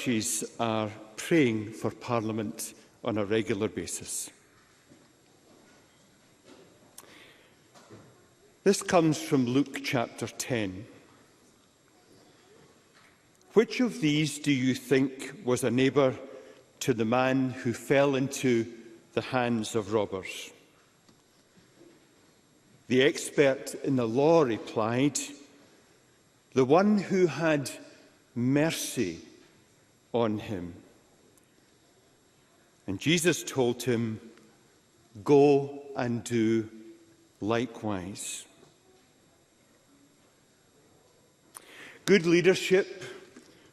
churches are praying for Parliament on a regular basis. This comes from Luke chapter 10. Which of these do you think was a neighbour to the man who fell into the hands of robbers? The expert in the law replied, the one who had mercy on him. And Jesus told him, go and do likewise. Good leadership,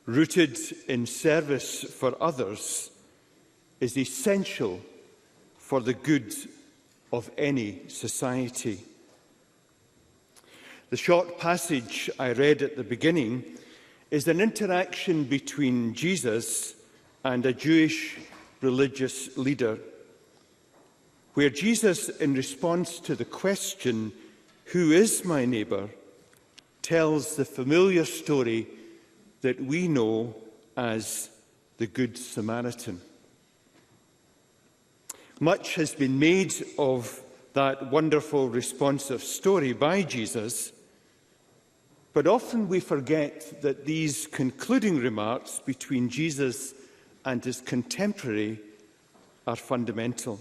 rooted in service for others, is essential for the good of any society. The short passage I read at the beginning is an interaction between Jesus and a Jewish religious leader, where Jesus, in response to the question, who is my neighbour, tells the familiar story that we know as the Good Samaritan. Much has been made of that wonderful responsive story by Jesus, but often we forget that these concluding remarks between Jesus and his contemporary are fundamental.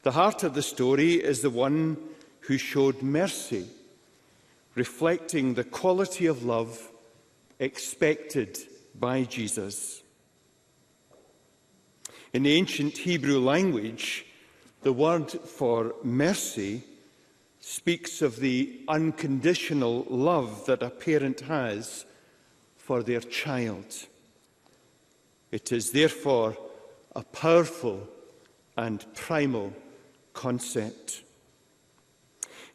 The heart of the story is the one who showed mercy, reflecting the quality of love expected by Jesus. In the ancient Hebrew language, the word for mercy speaks of the unconditional love that a parent has for their child. It is therefore a powerful and primal concept.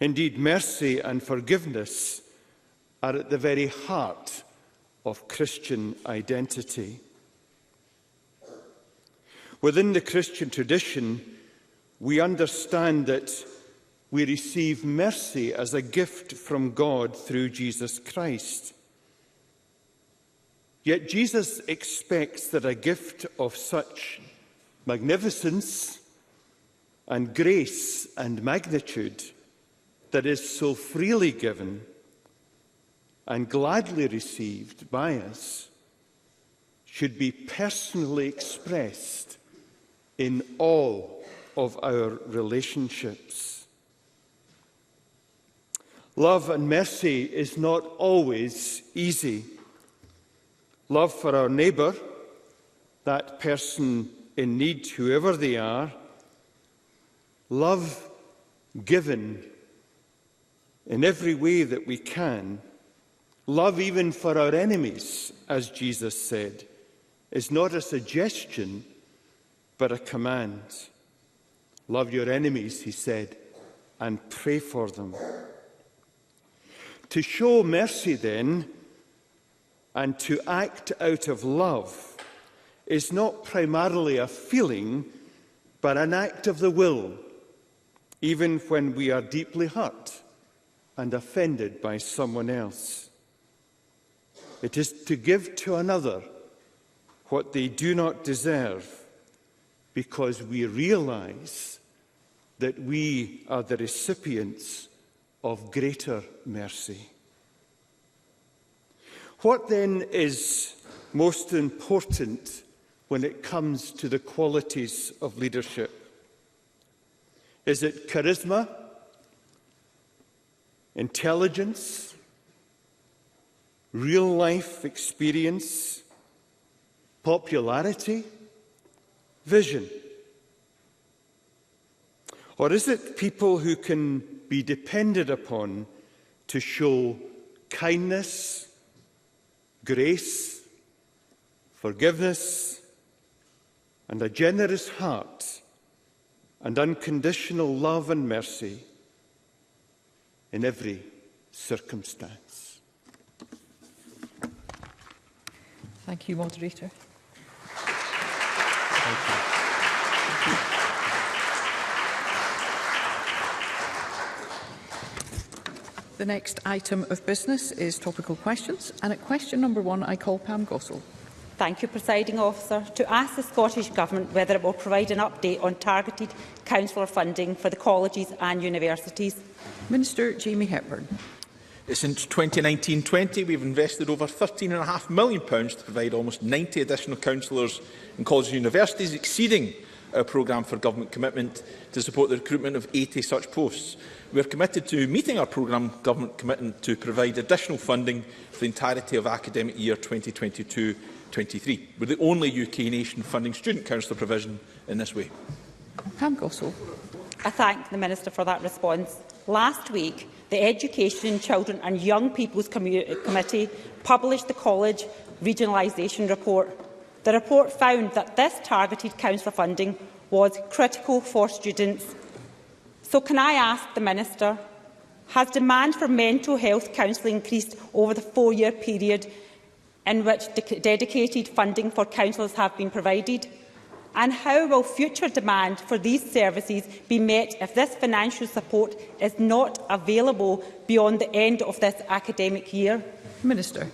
Indeed, mercy and forgiveness are at the very heart of Christian identity. Within the Christian tradition, we understand that we receive mercy as a gift from God through Jesus Christ. Yet Jesus expects that a gift of such magnificence and grace and magnitude that is so freely given and gladly received by us should be personally expressed in all of our relationships. Love and mercy is not always easy. Love for our neighbour, that person in need, whoever they are. Love given in every way that we can. Love even for our enemies, as Jesus said, is not a suggestion, but a command. Love your enemies, he said, and pray for them. To show mercy, then, and to act out of love is not primarily a feeling, but an act of the will, even when we are deeply hurt and offended by someone else. It is to give to another what they do not deserve, because we realize that we are the recipients of greater mercy. What then is most important when it comes to the qualities of leadership? Is it charisma, intelligence, real-life experience, popularity, vision? Or is it people who can be depended upon to show kindness, grace, forgiveness, and a generous heart, and unconditional love and mercy in every circumstance? Thank you, Moderator. Thank you. The next item of business is topical questions, and at question number 1 I call Pam Gossel. Thank you, Presiding Officer. To ask the Scottish Government whether it will provide an update on targeted councillor funding for the colleges and universities. Minister Jamie Hepburn. Since 2019-20, we have invested over £13.5 million to provide almost 90 additional councillors in colleges and universities, exceeding our programme for government commitment to support the recruitment of 80 such posts. We are committed to meeting our programme government commitment to provide additional funding for the entirety of academic year 2022-23. We're the only UK nation funding student councillor provision in this way. Pam Gossel. I thank the Minister for that response. Last week, the Education, Children and Young People's Committee published the College Regionalisation Report. The report found that this targeted councillor funding was critical for students. So can I ask the Minister, has demand for mental health counselling increased over the 4-year period in which dedicated funding for counsellors have been provided? And how will future demand for these services be met if this financial support is not available beyond the end of this academic year? Minister.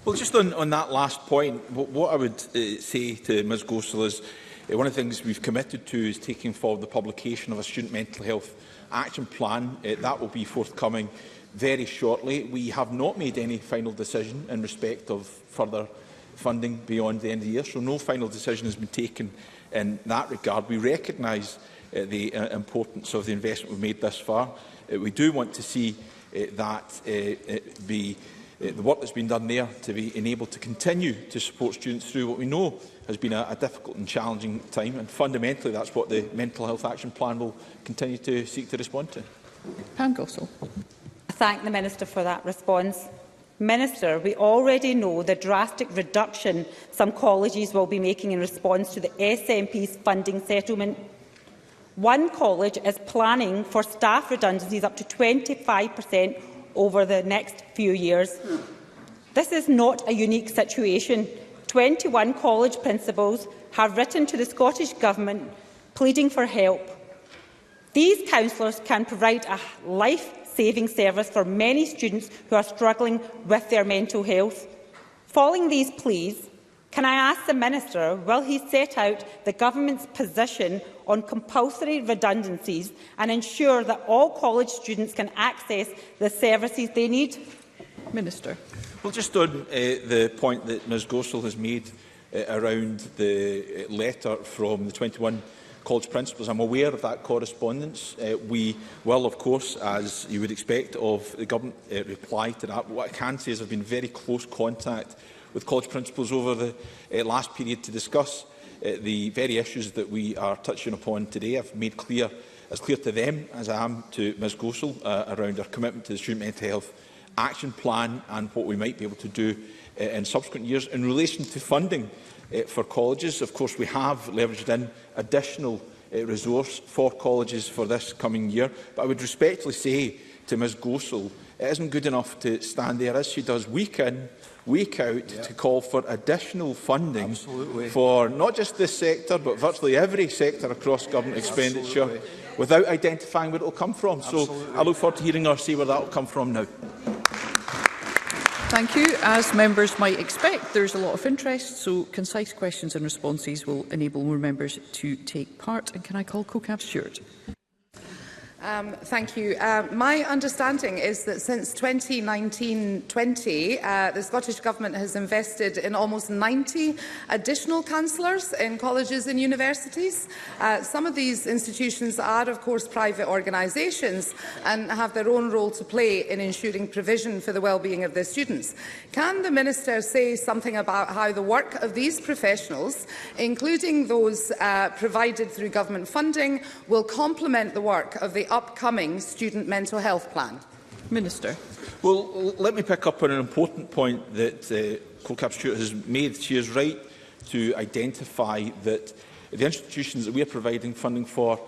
Well, just on that last point, what I would say to Ms Gossel is one of the things we've committed to is taking forward the publication of a student mental health action plan. That will be forthcoming very shortly. We have not made any final decision in respect of further funding beyond the end of the year, so no final decision has been taken in that regard. We recognise the importance of the investment we've made thus far. We do want to see that the work that's been done there to be enabled to continue to support students through what we know has been a difficult and challenging time, and fundamentally that's what the Mental Health Action Plan will continue to seek to respond to. Pam Gossel. I thank the Minister for that response. Minister, we already know the drastic reduction some colleges will be making in response to the SNP's funding settlement. One college is planning for staff redundancies up to 25% over the next few years. This is not a unique situation. 21 college principals have written to the Scottish Government pleading for help. These counsellors can provide a life-saving service for many students who are struggling with their mental health. Following these pleas, can I ask the Minister, will he set out the Government's position on compulsory redundancies and ensure that all college students can access the services they need? Minister. Well, just on the point that Ms Gossel has made around the letter from the 21 college principals, I'm aware of that correspondence. We will, of course, as you would expect of the Government, reply to that. What I can say is I've been in very close contact with college principals over the last period to discuss the very issues that we are touching upon today. I've made as clear to them as I am to Ms Gossel around our commitment to the Student Mental Health Action Plan and what we might be able to do in subsequent years. In relation to funding for colleges, of course, we have leveraged in additional resource for colleges for this coming year. But I would respectfully say to Ms Gossel, it isn't good enough to stand there, as she does week in, week out, to call for additional funding for not just this sector, but virtually every sector across government expenditure, without identifying where it will come from. So I look forward to hearing her say where that will come from now. Thank you. As members might expect, there is a lot of interest, so concise questions and responses will enable more members to take part. And can I call CoCab Stewart? Thank you. My understanding is that since 2019-20, the Scottish Government has invested in almost 90 additional counsellors in colleges and universities. Some of these institutions are, of course, private organisations and have their own role to play in ensuring provision for the well-being of their students. Can the Minister say something about how the work of these professionals, including those provided through government funding, will complement the work of the upcoming Student Mental Health Plan? Minister. Well, let me pick up on an important point that CoCab Stewart has made. She is right to identify that the institutions that we are providing funding for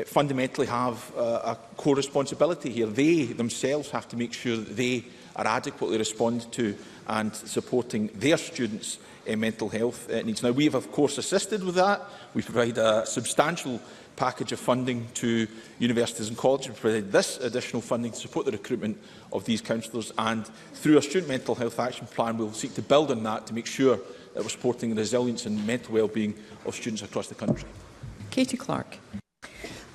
fundamentally have a core responsibility here. They themselves have to make sure that they are adequately responded to and supporting their students' mental health needs. Now, we have, of course, assisted with that. We provide a substantial package of funding to universities and colleges. We provide this additional funding to support the recruitment of these counsellors, and through our Student Mental Health Action Plan, we will seek to build on that to make sure that we're supporting the resilience and mental well-being of students across the country. Katie Clark.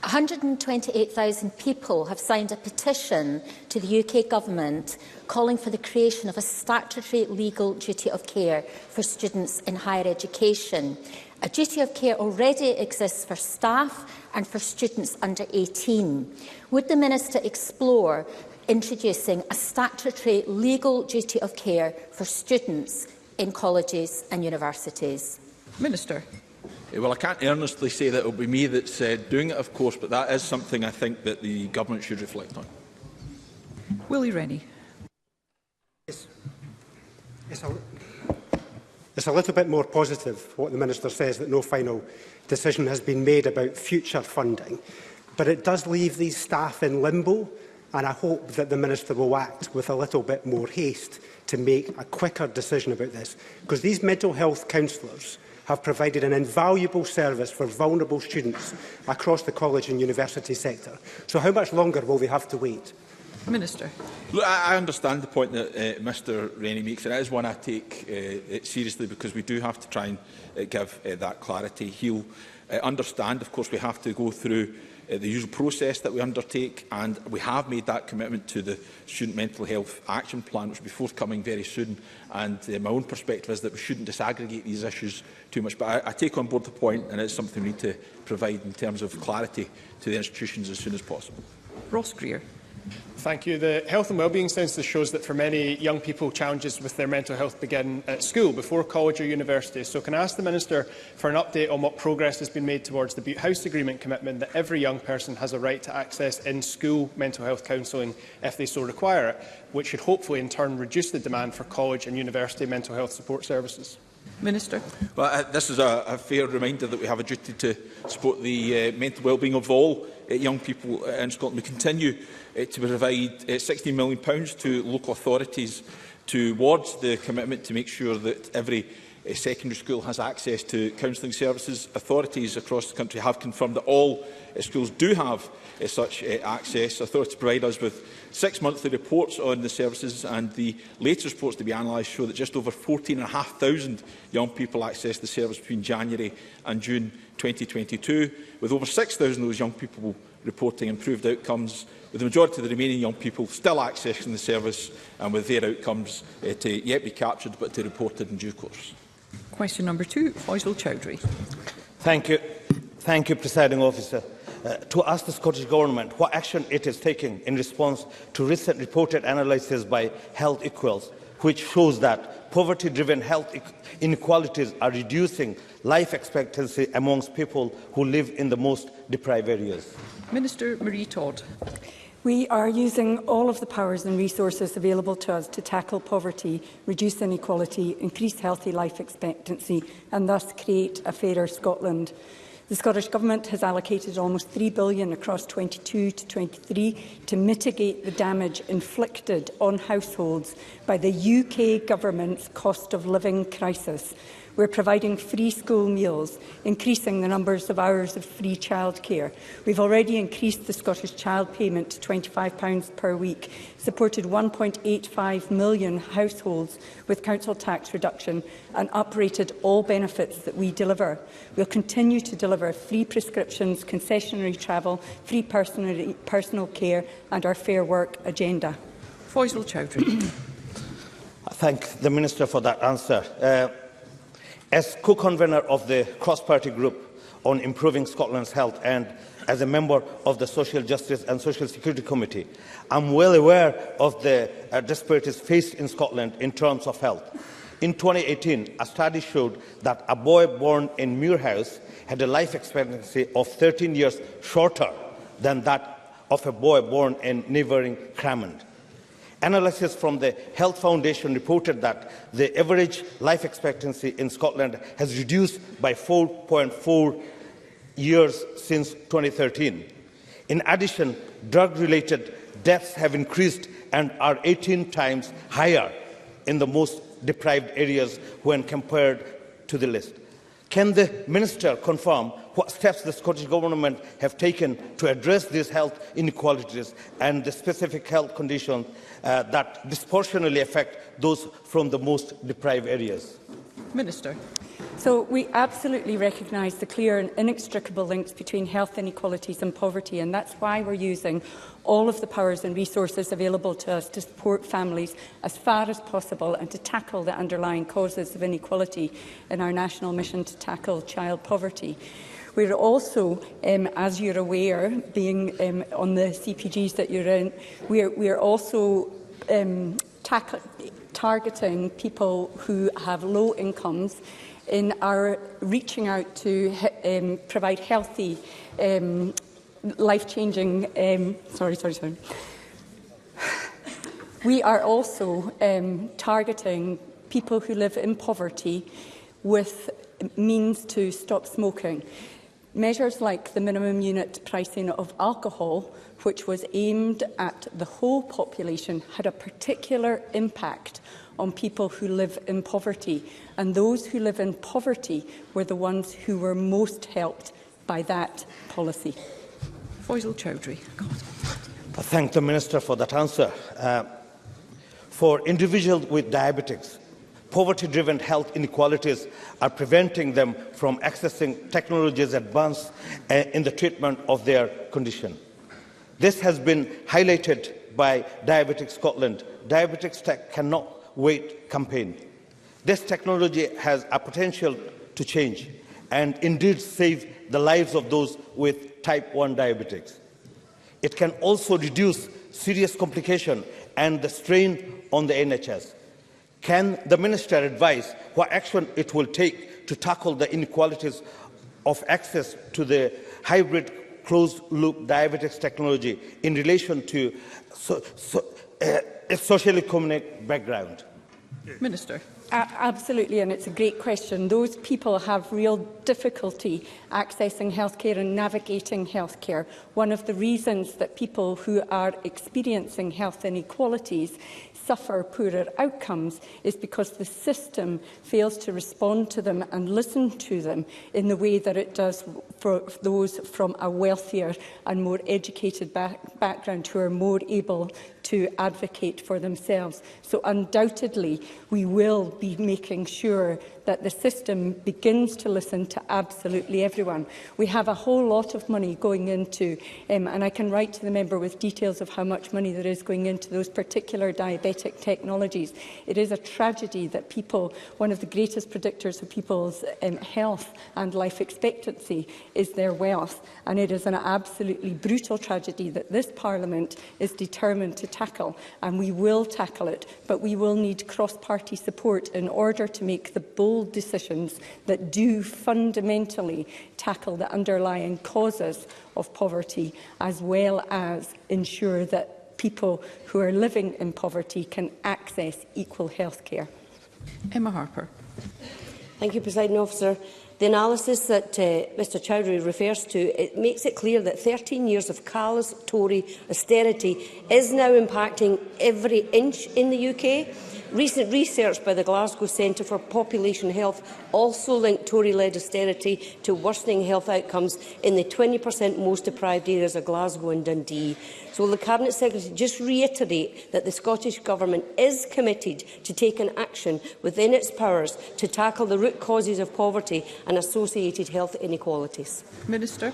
128,000 people have signed a petition to the UK Government calling for the creation of a statutory legal duty of care for students in higher education. A duty of care already exists for staff and for students under 18. Would the Minister explore introducing a statutory legal duty of care for students in colleges and universities? Minister. Well, I can't earnestly say that it will be me that's doing it, of course, but that is something I think that the Government should reflect on. Willie Rennie. It's a little bit more positive what the Minister says, that no final decision has been made about future funding. But it does leave these staff in limbo, and I hope that the Minister will act with a little bit more haste to make a quicker decision about this, because these mental health counsellors have provided an invaluable service for vulnerable students across the college and university sector. So how much longer will they have to wait? Minister. Look, I understand the point that Mr Rennie makes, and it is one I take seriously, because we do have to try and give that clarity. He'll understand, of course, we have to go through the usual process that we undertake, and we have made that commitment to the Student Mental Health Action Plan, which will be forthcoming very soon. And my own perspective is that we shouldn't disaggregate these issues too much. But I take on board the point, and it's something we need to provide in terms of clarity to the institutions as soon as possible. Ross Greer. Thank you. The Health and Wellbeing Census shows that for many young people, challenges with their mental health begin at school, before college or university. So can I ask the Minister for an update on what progress has been made towards the Butte House Agreement commitment that every young person has a right to access in-school mental health counselling if they so require it, which should hopefully in turn reduce the demand for college and university mental health support services? Minister. Well, this is a fair reminder that we have a duty to support the mental wellbeing of all young people in Scotland. We continue to provide £16 million to local authorities towards the commitment to make sure that every secondary school has access to counselling services. Authorities across the country have confirmed that all schools do have such access. Authorities provide us with 6 monthly reports on the services, and the latest reports to be analysed show that just over 14,500 young people accessed the service between January and June 2022, with over 6,000 of those young people reporting improved outcomes, with the majority of the remaining young people still accessing the service and with their outcomes to yet be captured but to be reported in due course. Question number 2, Faisal Chowdhury. Thank you, Presiding Officer. To ask the Scottish Government what action it is taking in response to recent reported analysis by Health Equals, which shows that poverty-driven health inequalities are reducing life expectancy amongst people who live in the most deprived areas. Minister Marie Todd. We are using all of the powers and resources available to us to tackle poverty, reduce inequality, increase healthy life expectancy and thus create a fairer Scotland. The Scottish Government has allocated almost £3 billion across 22 to 23 to mitigate the damage inflicted on households by the UK Government's cost of living crisis. We're providing free school meals, increasing the numbers of hours of free childcare. We've already increased the Scottish Child Payment to £25 per week, supported 1.85 million households with council tax reduction and uprated all benefits that we deliver. We'll continue to deliver free prescriptions, concessionary travel, free personal care and our Fair Work agenda. Faisal Chowdhury. I thank the Minister for that answer. As co-convener of the cross-party group on improving Scotland's health and as a member of the Social Justice and Social Security Committee, I'm well aware of the disparities faced in Scotland in terms of health. In 2018, a study showed that a boy born in Muirhouse had a life expectancy of 13 years shorter than that of a boy born in neighbouring Cramond. Analysis from the Health Foundation reported that the average life expectancy in Scotland has reduced by 4.4 years since 2013. In addition, drug-related deaths have increased and are 18 times higher in the most deprived areas when compared to the list. Can the Minister confirm what steps the Scottish Government have taken to address these health inequalities and the specific health conditions that disproportionately affect those from the most deprived areas? Minister. So we absolutely recognise the clear and inextricable links between health inequalities and poverty, and that's why we're using all of the powers and resources available to us to support families as far as possible and to tackle the underlying causes of inequality in our national mission to tackle child poverty. We're also, as you're aware, being on the CPGs that you're in, we're also targeting people who have low incomes in our reaching out to provide healthy, life-changing... We are also targeting people who live in poverty with means to stop smoking. Measures like the minimum unit pricing of alcohol, which was aimed at the whole population, had a particular impact on people who live in poverty. And those who live in poverty were the ones who were most helped by that policy. Faisal Chowdhury. I thank the Minister for that answer. For individuals with diabetes, poverty-driven health inequalities are preventing them from accessing technologies advanced in the treatment of their condition. This has been highlighted by Diabetics Scotland, Diabetics Tech Cannot Wait campaign. This technology has a potential to change and indeed save the lives of those with type 1 diabetes. It can also reduce serious complications and the strain on the NHS. Can the Minister advise what action it will take to tackle the inequalities of access to the hybrid closed-loop diabetes technology in relation to a socioeconomic background? Minister. Absolutely, and it's a great question. Those people have real difficulty accessing healthcare and navigating healthcare. One of the reasons that people who are experiencing health inequalities suffer poorer outcomes is because the system fails to respond to them and listen to them in the way that it does for those from a wealthier and more educated background who are more able to advocate for themselves. So undoubtedly, we will be making sure that the system begins to listen to absolutely everyone. We have a whole lot of money going into, and I can write to the member with details of how much money there is going into those particular diabetic technologies. It is a tragedy that people, one of the greatest predictors of people's health and life expectancy is their wealth, and it is an absolutely brutal tragedy that this Parliament is determined to tackle, and we will tackle it, but we will need cross-party support in order to make the bold decisions that do fundamentally tackle the underlying causes of poverty, as well as ensure that people who are living in poverty can access equal health care. Emma Harper. Thank you, Presiding Officer. The analysis that Mr Chowdhury refers to, it makes it clear that 13 years of callous Tory austerity is now impacting every inch in the UK. Recent research by the Glasgow Centre for Population Health also linked Tory-led austerity to worsening health outcomes in the 20% most deprived areas of Glasgow and Dundee. So will the Cabinet Secretary just reiterate that the Scottish Government is committed to taking action within its powers to tackle the root causes of poverty and associated health inequalities? Minister.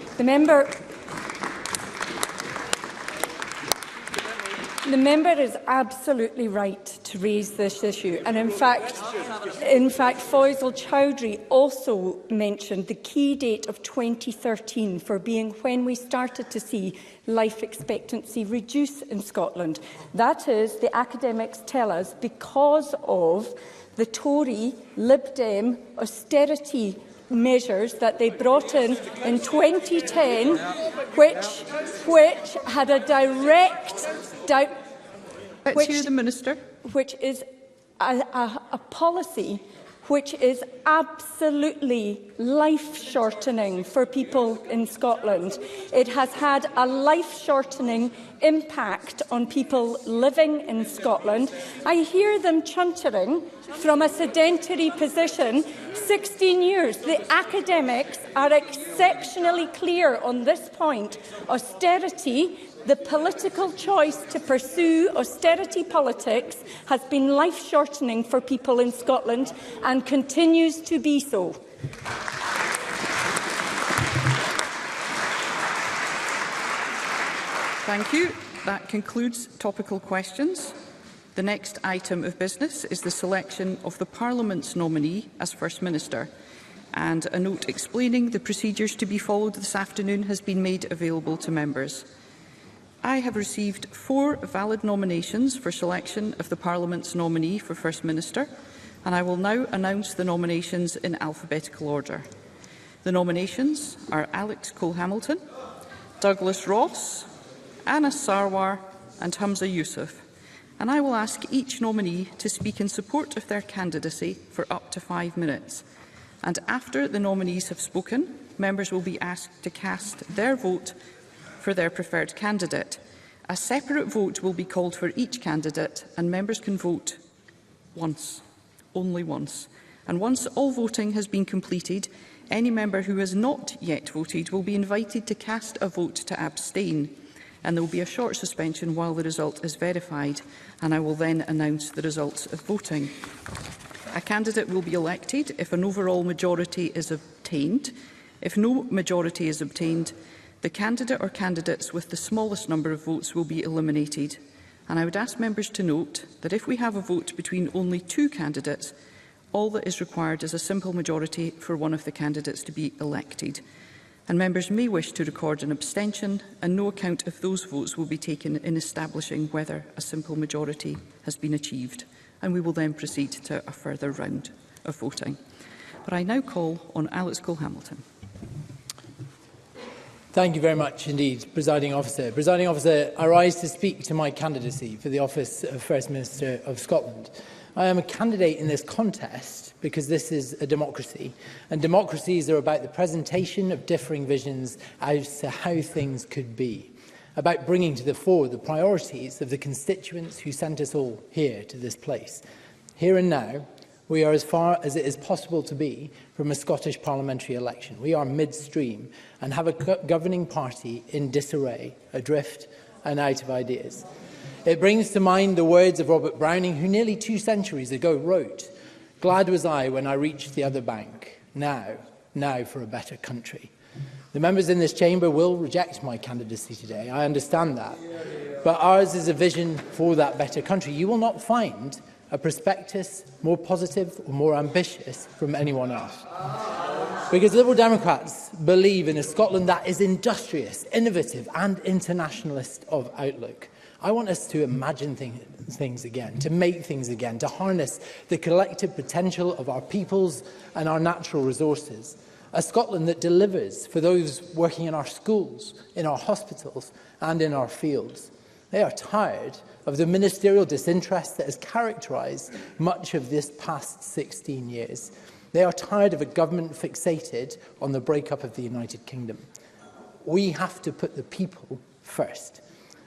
The member is absolutely right to raise this issue, and in fact, Faisal Chowdhury also mentioned the key date of 2013 for being when we started to see life expectancy reduce in Scotland. That is, the academics tell us, because of the Tory Lib Dem austerity measures that they brought in 2010, which had a direct... Let's hear the Minister. Which is a policy which is absolutely life-shortening for people in Scotland. It has had a life-shortening impact on people living in Scotland. I hear them chuntering from a sedentary position 16 years. The academics are exceptionally clear on this point. Austerity, the political choice to pursue austerity politics, has been life-shortening for people in Scotland and continues to be so. Thank you. That concludes topical questions. The next item of business is the selection of the Parliament's nominee as First Minister, and a note explaining the procedures to be followed this afternoon has been made available to members. I have received 4 valid nominations for selection of the Parliament's nominee for First Minister, and I will now announce the nominations in alphabetical order. The nominations are Alex Cole-Hamilton, Douglas Ross, Anas Sarwar and Humza Yousaf, and I will ask each nominee to speak in support of their candidacy for up to 5 minutes. And after the nominees have spoken, members will be asked to cast their vote for their preferred candidate. A separate vote will be called for each candidate, and members can vote once, only once. And once all voting has been completed, any member who has not yet voted will be invited to cast a vote to abstain, and there will be a short suspension while the result is verified, and I will then announce the results of voting. A candidate will be elected if an overall majority is obtained. If no majority is obtained, the candidate or candidates with the smallest number of votes will be eliminated. And I would ask members to note that if we have a vote between only 2 candidates, all that is required is a simple majority for one of the candidates to be elected. And members may wish to record an abstention, and no account of those votes will be taken in establishing whether a simple majority has been achieved. And we will then proceed to a further round of voting. But I now call on Alex Cole-Hamilton. Thank you very much indeed, Presiding Officer. Presiding Officer, I rise to speak to my candidacy for the office of First Minister of Scotland. I am a candidate in this contest because this is a democracy, and democracies are about the presentation of differing visions as to how things could be, about bringing to the fore the priorities of the constituents who sent us all here to this place. Here and now, we are as far as it is possible to be from a Scottish parliamentary election. We are midstream and have a governing party in disarray, adrift and out of ideas. It brings to mind the words of Robert Browning, who nearly 2 centuries ago wrote, "Glad was I when I reached the other bank. Now for a better country." The members in this chamber will reject my candidacy today. I understand that. But ours is a vision for that better country. You will not find a prospectus more positive or more ambitious from anyone else. Because Liberal Democrats believe in a Scotland that is industrious, innovative and internationalist of outlook. I want us to imagine things again, to make things again, to harness the collective potential of our peoples and our natural resources. A Scotland that delivers for those working in our schools, in our hospitals and in our fields. They are tired of the ministerial disinterest that has characterised much of this past 16 years. They are tired of a government fixated on the breakup of the United Kingdom. We have to put the people first.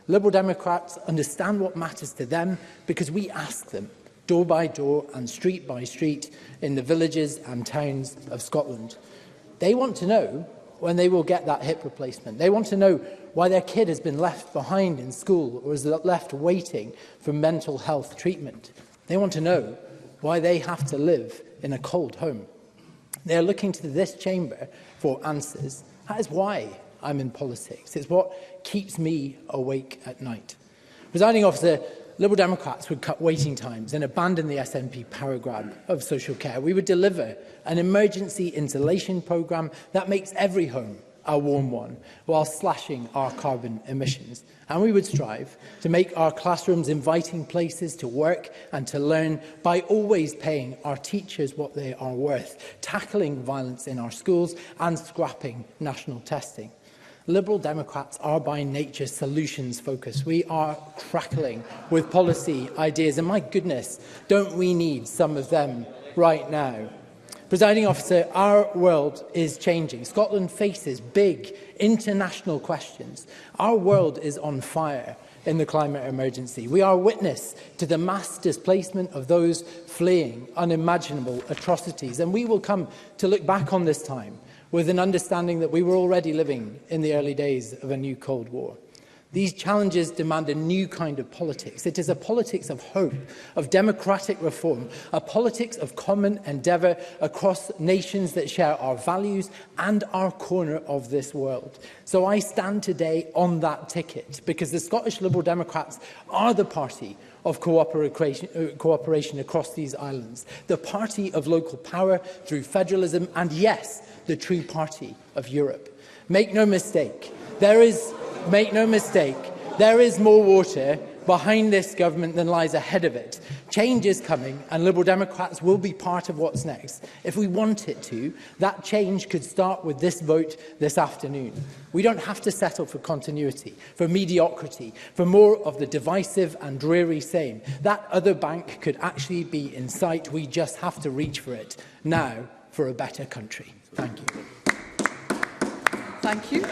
Liberal Democrats understand what matters to them because we ask them, door by door and street by street, in the villages and towns of Scotland. They want to know when they will get that hip replacement. They want to know why their kid has been left behind in school or is left waiting for mental health treatment. They want to know why they have to live in a cold home. They are looking to this chamber for answers. That is why I'm in politics. It's what keeps me awake at night. Presiding Officer, Liberal Democrats would cut waiting times and abandon the SNP power grab of social care. We would deliver an emergency insulation programme that makes every home a warm one, while slashing our carbon emissions. And we would strive to make our classrooms inviting places to work and to learn by always paying our teachers what they are worth, tackling violence in our schools and scrapping national testing. Liberal Democrats are by nature solutions focused. We are crackling with policy ideas, and my goodness, don't we need some of them right now. Presiding officer, our world is changing. Scotland faces big international questions. Our world is on fire in the climate emergency. We are witness to the mass displacement of those fleeing unimaginable atrocities. And we will come to look back on this time with an understanding that we were already living in the early days of a new Cold War. These challenges demand a new kind of politics. It is a politics of hope, of democratic reform, a politics of common endeavour across nations that share our values and our corner of this world. So I stand today on that ticket because the Scottish Liberal Democrats are the party of cooperation across these islands, the party of local power through federalism and, yes, the true party of Europe. Make no mistake, there is more water behind this government than lies ahead of it. Change is coming and Liberal Democrats will be part of what's next. If we want it to, that change could start with this vote this afternoon. We don't have to settle for continuity, for mediocrity, for more of the divisive and dreary same. That other bank could actually be in sight. We just have to reach for it now for a better country. Thank you. Thank you.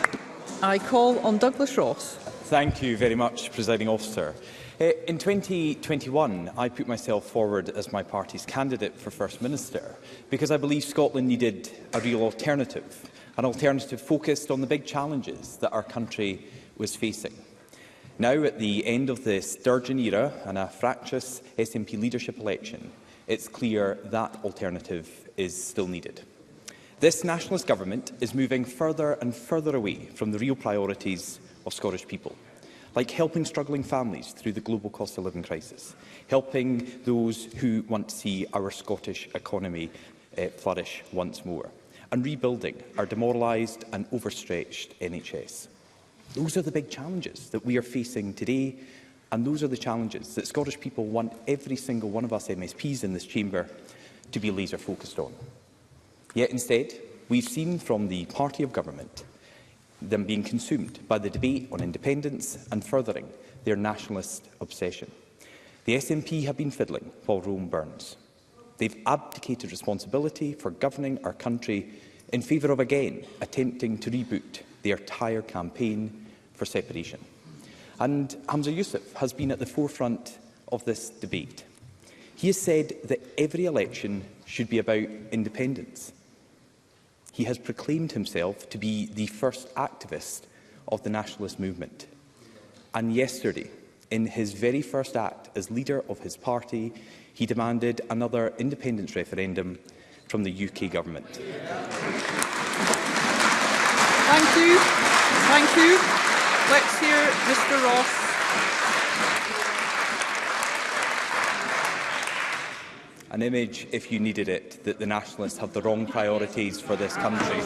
I call on Douglas Ross. Thank you very much, Presiding Officer. In 2021, I put myself forward as my party's candidate for First Minister because I believe Scotland needed a real alternative, an alternative focused on the big challenges that our country was facing. Now, at the end of the Sturgeon era and a fractious SNP leadership election, it's clear that alternative is still needed. This nationalist government is moving further and further away from the real priorities of Scottish people, like helping struggling families through the global cost of living crisis, helping those who want to see our Scottish economy flourish once more, and rebuilding our demoralised and overstretched NHS. Those are the big challenges that we are facing today, and those are the challenges that Scottish people want every single one of us MSPs in this chamber to be laser focused on. Yet instead, we've seen from the party of government them being consumed by the debate on independence and furthering their nationalist obsession. The SNP have been fiddling while Rome burns. They've abdicated responsibility for governing our country in favour of again attempting to reboot their tired campaign for separation. And Humza Yousaf has been at the forefront of this debate. He has said that every election should be about independence. He has proclaimed himself to be the first activist of the nationalist movement. And yesterday, in his very first act as leader of his party, he demanded another independence referendum from the UK government. Thank you. Thank you. Let's hear Mr Ross. An image, if you needed it, that the nationalists have the wrong priorities for this country.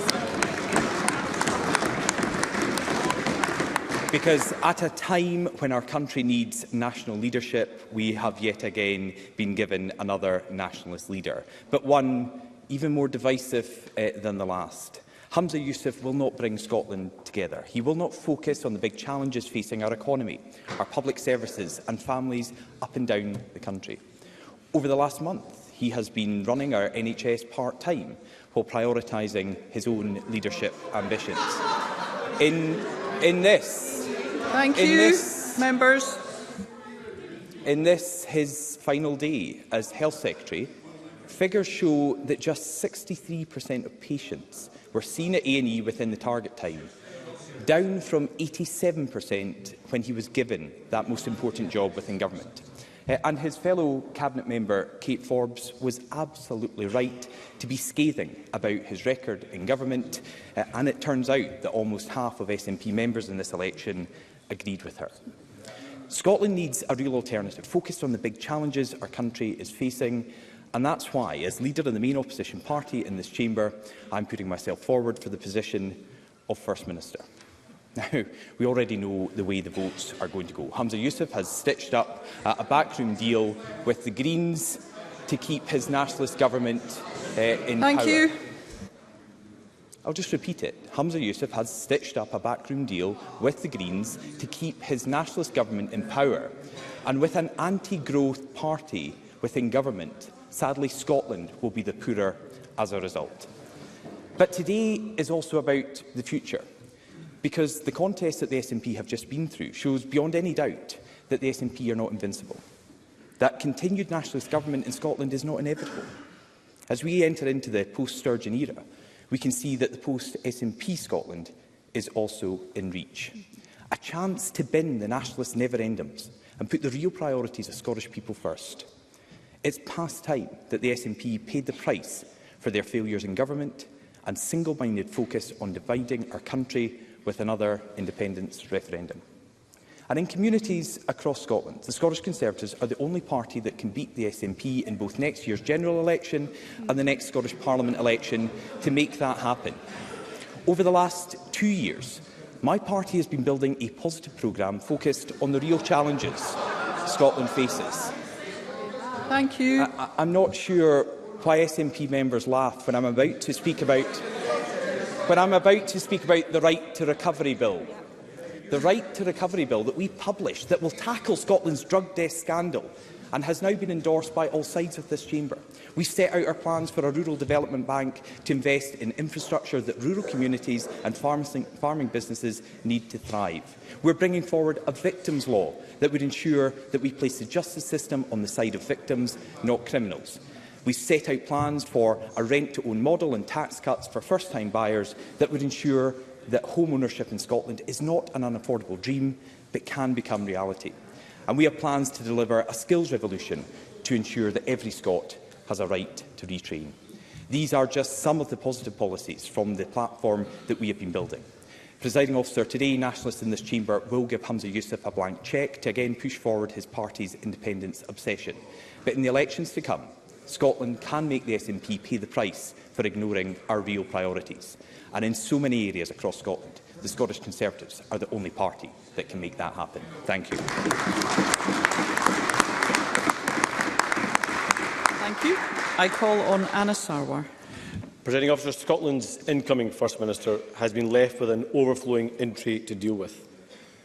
Because at a time when our country needs national leadership, we have yet again been given another nationalist leader, but one even more divisive than the last. Humza Yousaf will not bring Scotland together. He will not focus on the big challenges facing our economy, our public services and families up and down the country. Over the last month, he has been running our NHS part-time while prioritising his own leadership ambitions. In this, his final day as Health Secretary, figures show that just 63% of patients were seen at A&E within the target time, down from 87% when he was given that most important job within government. And his fellow Cabinet member, Kate Forbes, was absolutely right to be scathing about his record in government, and it turns out that almost half of SNP members in this election agreed with her. Scotland needs a real alternative, focused on the big challenges our country is facing, and that's why, as leader of the main opposition party in this chamber, I'm putting myself forward for the position of First Minister. Now, we already know the way the votes are going to go. Humza Yousaf has stitched up a backroom deal with the Greens to keep his nationalist government in power. Thank you. I'll just repeat it. Humza Yousaf has stitched up a backroom deal with the Greens to keep his nationalist government in power. And with an anti-growth party within government, Sadly, Scotland will be the poorer as a result. But today is also about the future, because the contest that the SNP have just been through shows beyond any doubt that the SNP are not invincible, that continued nationalist government in Scotland is not inevitable. As we enter into the post-Sturgeon era, we can see that the post-SNP Scotland is also in reach. A chance to bin the nationalist never-endings and put the real priorities of Scottish people first. It's past time that the SNP paid the price for their failures in government and single-minded focus on dividing our country with another independence referendum. And in communities across Scotland, the Scottish Conservatives are the only party that can beat the SNP in both next year's general election and the next Scottish Parliament election to make that happen. Over the last 2 years, my party has been building a positive programme focused on the real challenges Scotland faces. Thank you. I'm not sure why SNP members laugh when I'm about to speak about the Right to Recovery Bill. The Right to Recovery Bill that we published that will tackle Scotland's drug death scandal and has now been endorsed by all sides of this chamber. We've set out our plans for a rural development bank to invest in infrastructure that rural communities and farming businesses need to thrive. We're bringing forward a victims' law that would ensure that we place the justice system on the side of victims, not criminals. We've set out plans for a rent-to-own model and tax cuts for first-time buyers that would ensure that home ownership in Scotland is not an unaffordable dream, but can become reality. And we have plans to deliver a skills revolution to ensure that every Scot has a right to retrain. These are just some of the positive policies from the platform that we have been building. Presiding Officer, today nationalists in this chamber will give Humza Yousaf a blank cheque to again push forward his party's independence obsession. But in the elections to come, Scotland can make the SNP pay the price for ignoring our real priorities. And in so many areas across Scotland, the Scottish Conservatives are the only party that can make that happen. Thank you. Thank you. I call on Anna Sarwar. Presiding Officer, Scotland's incoming First Minister has been left with an overflowing intrigue to deal with.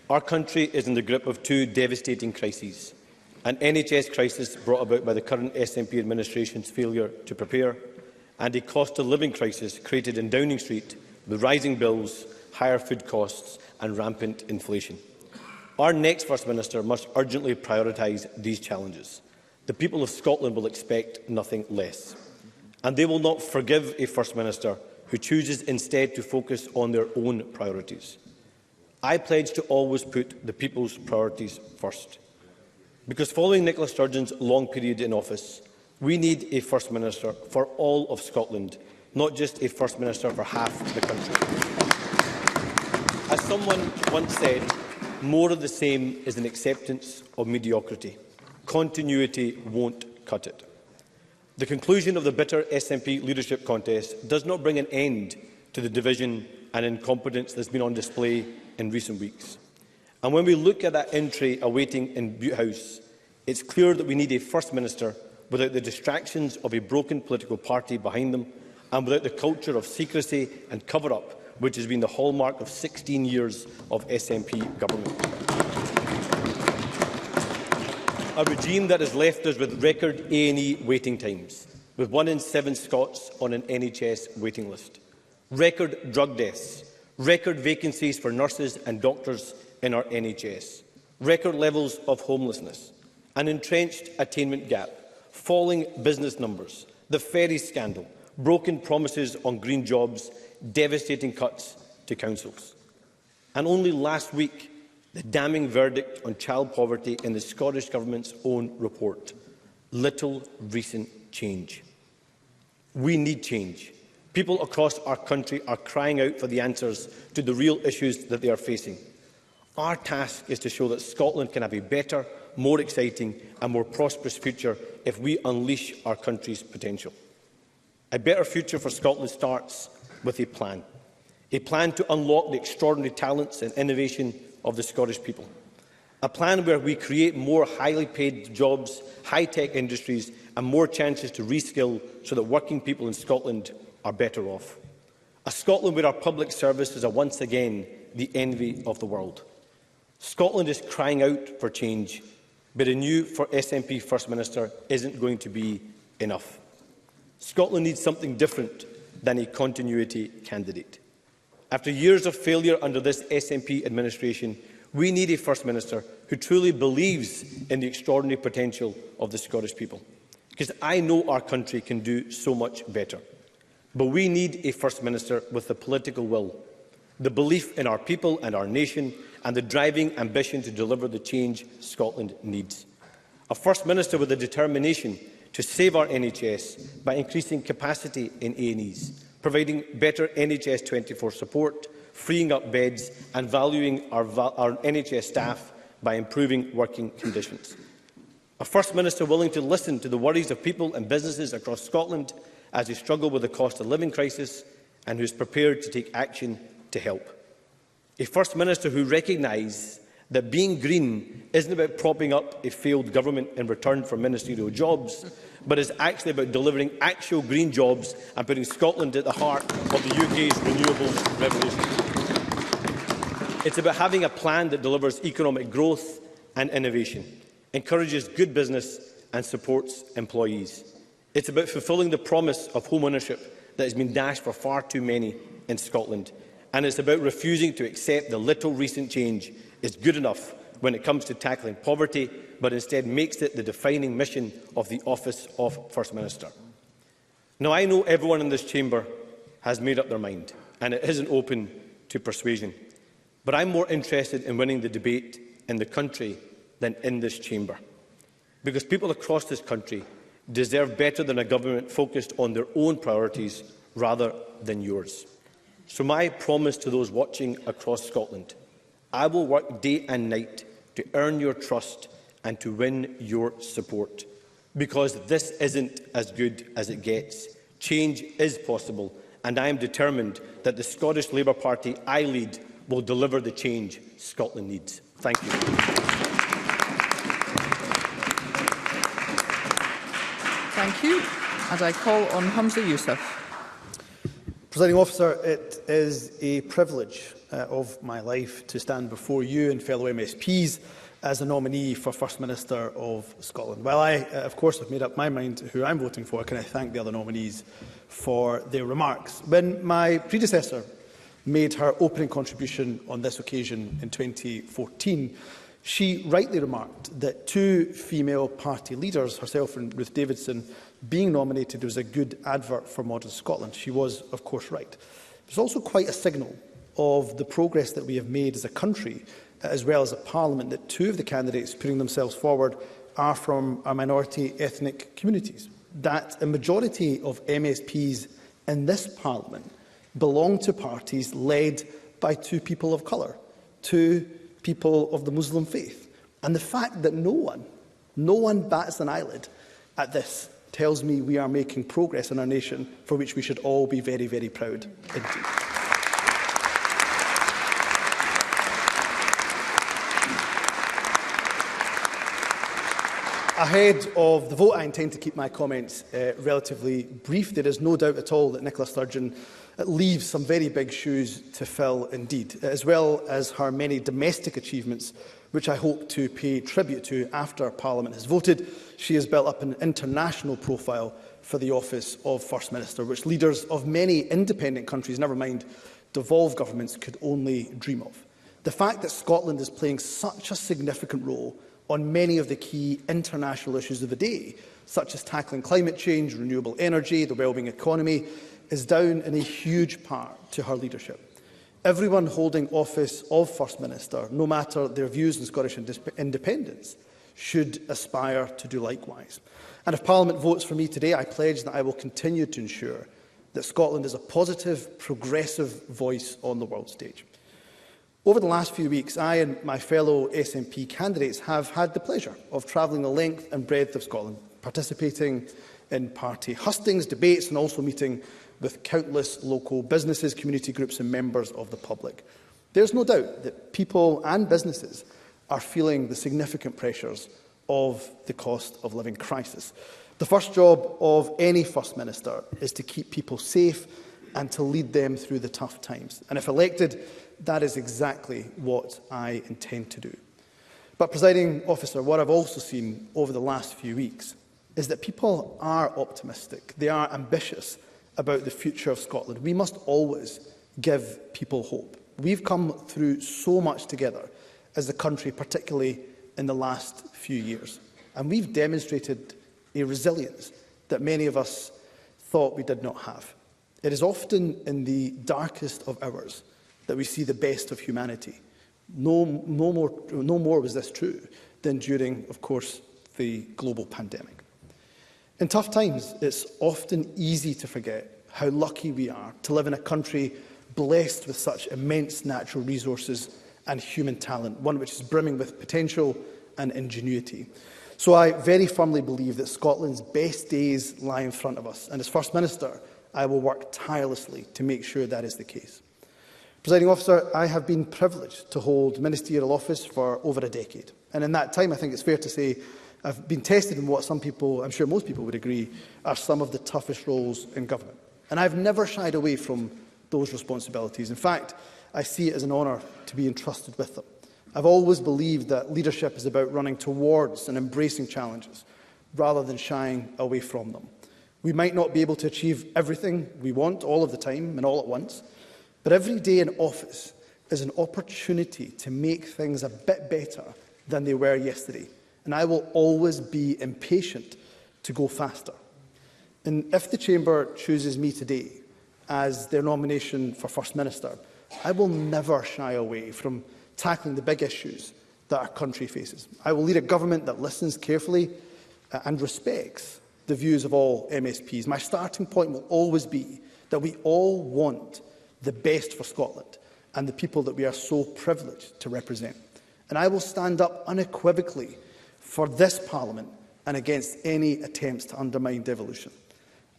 Our country is in the grip of two devastating crises: an NHS crisis brought about by the current SNP administration's failure to prepare, and a cost-of-living crisis created in Downing Street with rising bills, higher food costs and rampant inflation. Our next First Minister must urgently prioritise these challenges. The people of Scotland will expect nothing less. And they will not forgive a First Minister who chooses instead to focus on their own priorities. I pledge to always put the people's priorities first. Because following Nicola Sturgeon's long period in office, we need a First Minister for all of Scotland, not just a First Minister for half the country. As someone once said, more of the same is an acceptance of mediocrity. Continuity won't cut it. The conclusion of the bitter SNP leadership contest does not bring an end to the division and incompetence that has been on display in recent weeks. And when we look at that entry awaiting in Butte House, it's clear that we need a First Minister without the distractions of a broken political party behind them and without the culture of secrecy and cover-up which has been the hallmark of 16 years of SNP government. A regime that has left us with record A&E waiting times, with 1 in 7 Scots on an NHS waiting list, record drug deaths, record vacancies for nurses and doctors in our NHS, record levels of homelessness, an entrenched attainment gap, falling business numbers, the ferry scandal, broken promises on green jobs, devastating cuts to councils. And only last week, the damning verdict on child poverty in the Scottish Government's own report. Little recent change. We need change. People across our country are crying out for the answers to the real issues that they are facing. Our task is to show that Scotland can have a better, more exciting and more prosperous future if we unleash our country's potential. A better future for Scotland starts with a plan to unlock the extraordinary talents and innovation of the Scottish people. A plan where we create more highly paid jobs, high-tech industries and more chances to reskill so that working people in Scotland are better off. A Scotland where our public services are once again the envy of the world. Scotland is crying out for change, but a new SNP First Minister isn't going to be enough. Scotland needs something different than a continuity candidate. After years of failure under this SNP administration, we need a First Minister who truly believes in the extraordinary potential of the Scottish people. Because I know our country can do so much better. But we need a First Minister with the political will, the belief in our people and our nation, and the driving ambition to deliver the change Scotland needs. A First Minister with the determination to save our NHS by increasing capacity in A&Es, providing better NHS 24 support, freeing up beds and valuing our NHS staff by improving working conditions. A First Minister willing to listen to the worries of people and businesses across Scotland as they struggle with the cost of living crisis and who is prepared to take action to help. A First Minister who recognises that being green isn't about propping up a failed government in return for ministerial jobs, but is actually about delivering actual green jobs and putting Scotland at the heart of the UK's renewables revolution. It's about having a plan that delivers economic growth and innovation, encourages good business and supports employees. It's about fulfilling the promise of home ownership that has been dashed for far too many in Scotland. And it's about refusing to accept the little recent change is good enough when it comes to tackling poverty, but instead makes it the defining mission of the Office of First Minister. Now, I know everyone in this chamber has made up their mind, and it isn't open to persuasion. But I'm more interested in winning the debate in the country than in this chamber. Because people across this country deserve better than a government focused on their own priorities rather than yours. So my promise to those watching across Scotland: I will work day and night to earn your trust and to win your support. Because this isn't as good as it gets. Change is possible, and I am determined that the Scottish Labour Party I lead will deliver the change Scotland needs. Thank you. Thank you. And I call on Humza Yousaf. Presiding Officer, it is a privilege of my life to stand before you and fellow MSPs as a nominee for First Minister of Scotland. While I, of course, have made up my mind who I'm voting for, can I thank the other nominees for their remarks. When my predecessor made her opening contribution on this occasion in 2014, she rightly remarked that two female party leaders, herself and Ruth Davidson, being nominated was a good advert for modern Scotland. She was, of course, right. It was also quite a signal of the progress that we have made as a country, as well as a parliament, that two of the candidates putting themselves forward are from our minority ethnic communities, that a majority of MSPs in this parliament belong to parties led by two people of colour, two people of the Muslim faith. And the fact that no one bats an eyelid at this tells me we are making progress in our nation, for which we should all be very, very proud indeed. Ahead of the vote, I intend to keep my comments relatively brief. There is no doubt at all that Nicola Sturgeon leaves some very big shoes to fill indeed, as well as her many domestic achievements, which I hope to pay tribute to after Parliament has voted. She has built up an international profile for the office of First Minister, which leaders of many independent countries, never mind devolved governments, could only dream of. The fact that Scotland is playing such a significant role on many of the key international issues of the day, such as tackling climate change, renewable energy, the wellbeing economy, is down in a huge part to her leadership. Everyone holding office of First Minister, no matter their views on Scottish independence, should aspire to do likewise. And if Parliament votes for me today, I pledge that I will continue to ensure that Scotland is a positive, progressive voice on the world stage. Over the last few weeks, I and my fellow SNP candidates have had the pleasure of travelling the length and breadth of Scotland, participating in party hustings, debates and also meeting with countless local businesses, community groups and members of the public. There's no doubt that people and businesses are feeling the significant pressures of the cost of living crisis. The first job of any First Minister is to keep people safe and to lead them through the tough times. And if elected, that is exactly what I intend to do. But, Presiding Officer, what I've also seen over the last few weeks is that people are optimistic. They are ambitious about the future of Scotland. We must always give people hope. We've come through so much together as a country, particularly in the last few years. And we've demonstrated a resilience that many of us thought we did not have. It is often in the darkest of hours that we see the best of humanity. No more was this true than during, of course, the global pandemic. In tough times, it's often easy to forget how lucky we are to live in a country blessed with such immense natural resources and human talent, one which is brimming with potential and ingenuity. So I very firmly believe that Scotland's best days lie in front of us, and as First Minister, I will work tirelessly to make sure that is the case. Presiding Officer, I have been privileged to hold ministerial office for over a decade, and in that time I think it's fair to say I've been tested in what some people, I'm sure most people would agree, are some of the toughest roles in government. And I've never shied away from those responsibilities. In fact, I see it as an honour to be entrusted with them. I've always believed that leadership is about running towards and embracing challenges, rather than shying away from them. We might not be able to achieve everything we want all of the time and all at once, but every day in office is an opportunity to make things a bit better than they were yesterday. And I will always be impatient to go faster. And if the Chamber chooses me today as their nomination for First Minister, I will never shy away from tackling the big issues that our country faces. I will lead a government that listens carefully and respects the views of all MSPs. My starting point will always be that we all want the best for Scotland and the people that we are so privileged to represent. And I will stand up unequivocally for this Parliament and against any attempts to undermine devolution.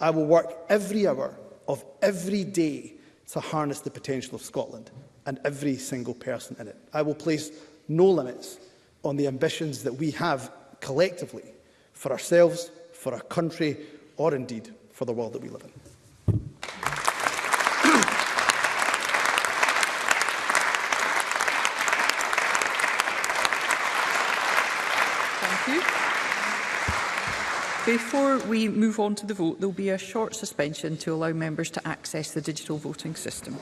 I will work every hour of every day to harness the potential of Scotland and every single person in it. I will place no limits on the ambitions that we have collectively for ourselves, for our country, or indeed for the world that we live in. Thank you. Before we move on to the vote, there will be a short suspension to allow members to access the digital voting system.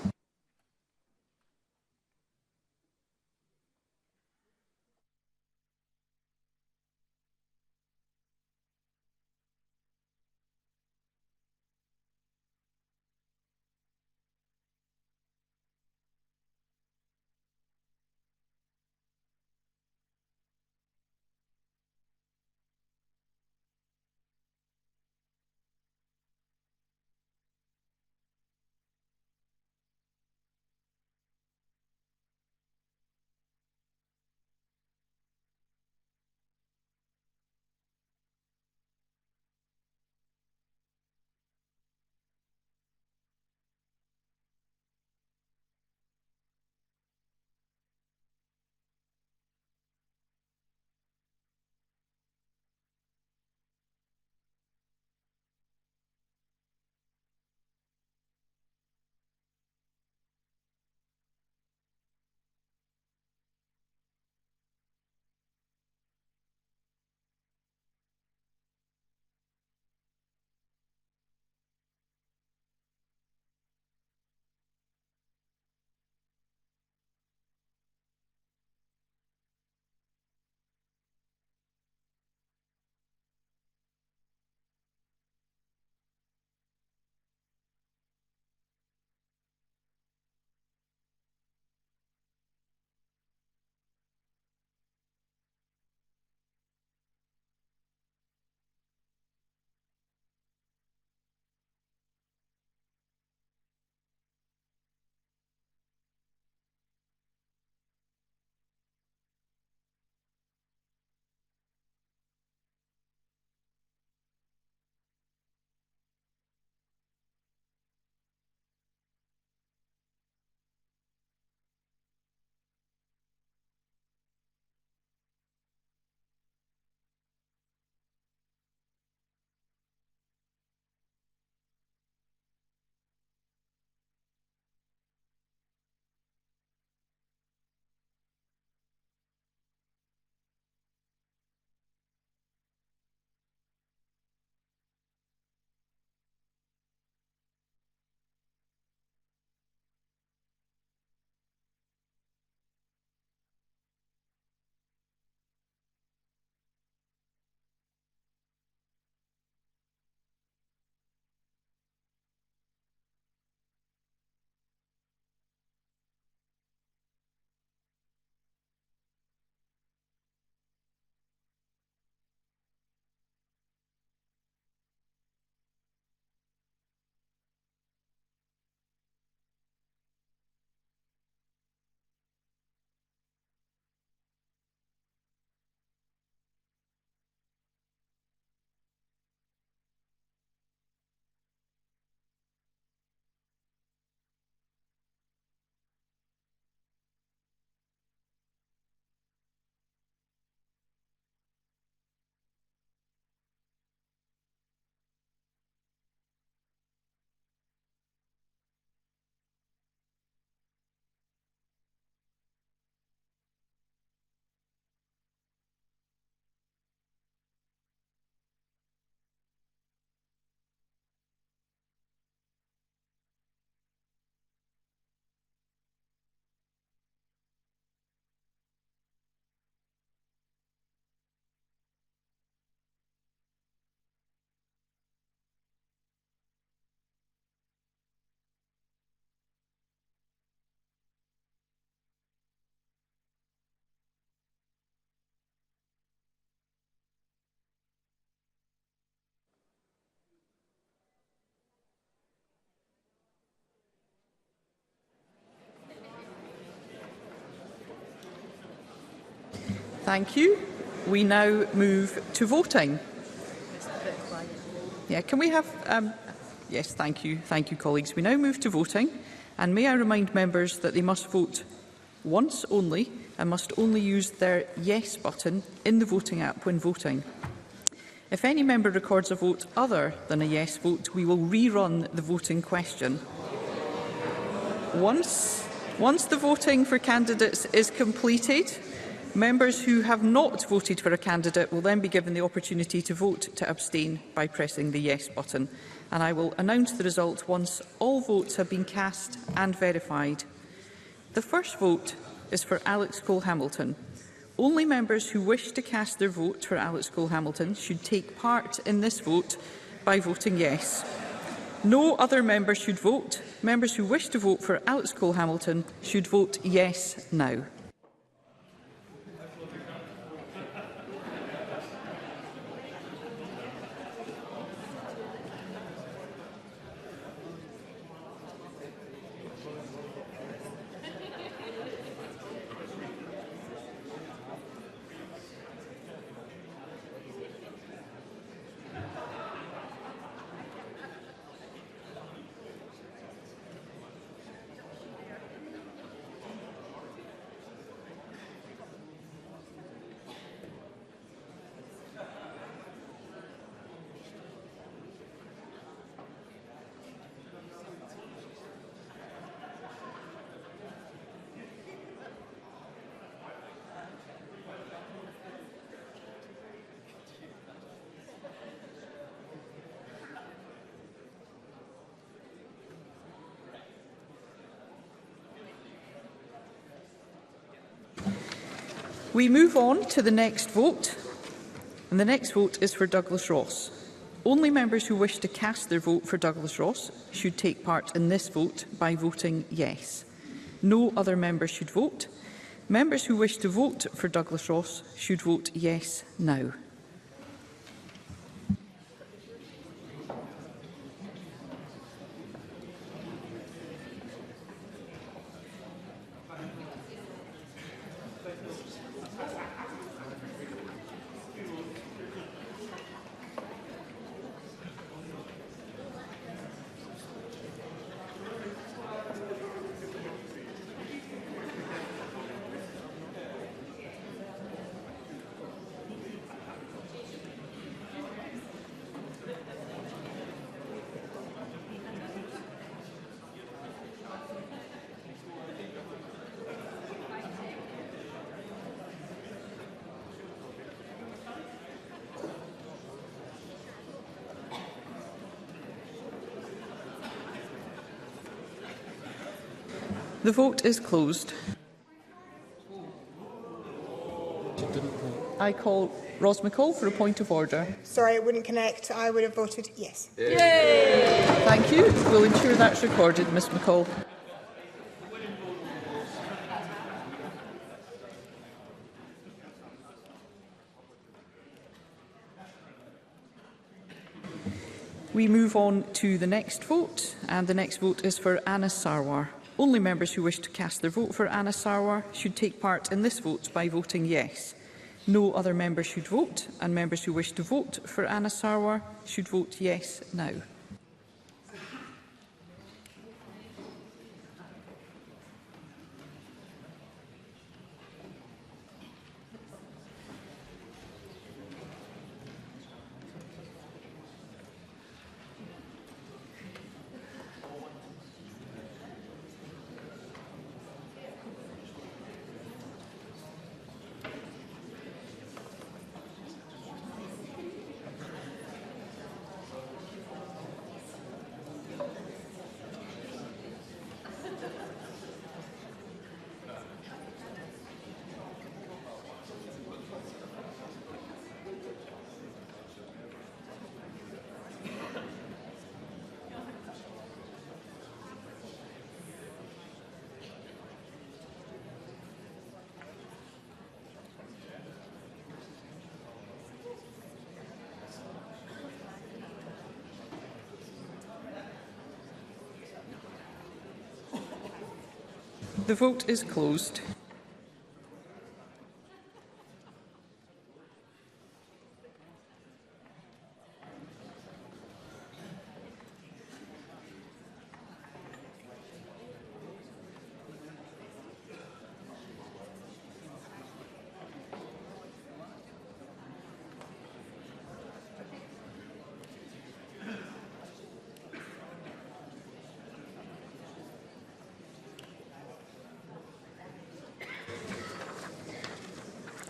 Thank you. We now move to voting. Yeah, can we have... yes, thank you. Thank you, colleagues. We now move to voting. And may I remind members that they must vote once only and must only use their yes button in the voting app when voting. If any member records a vote other than a yes vote, we will rerun the voting question. Once the voting for candidates is completed, members who have not voted for a candidate will then be given the opportunity to vote to abstain by pressing the yes button. And I will announce the result once all votes have been cast and verified. The first vote is for Alex Cole-Hamilton. Only members who wish to cast their vote for Alex Cole-Hamilton should take part in this vote by voting yes. No other member should vote. Members who wish to vote for Alex Cole-Hamilton should vote yes now. We move on to the next vote, and the next vote is for Douglas Ross. Only members who wish to cast their vote for Douglas Ross should take part in this vote by voting yes. No other members should vote. Members who wish to vote for Douglas Ross should vote yes now. The vote is closed. I call Ros McCall for a point of order. Sorry, it wouldn't connect. I would have voted yes. Yay! Thank you. We'll ensure that's recorded, Ms McCall. We move on to the next vote, and the next vote is for Anna Sarwar. Only members who wish to cast their vote for Anna Sarwar should take part in this vote by voting yes. No other members should vote, and members who wish to vote for Anna Sarwar should vote yes now. The vote is closed.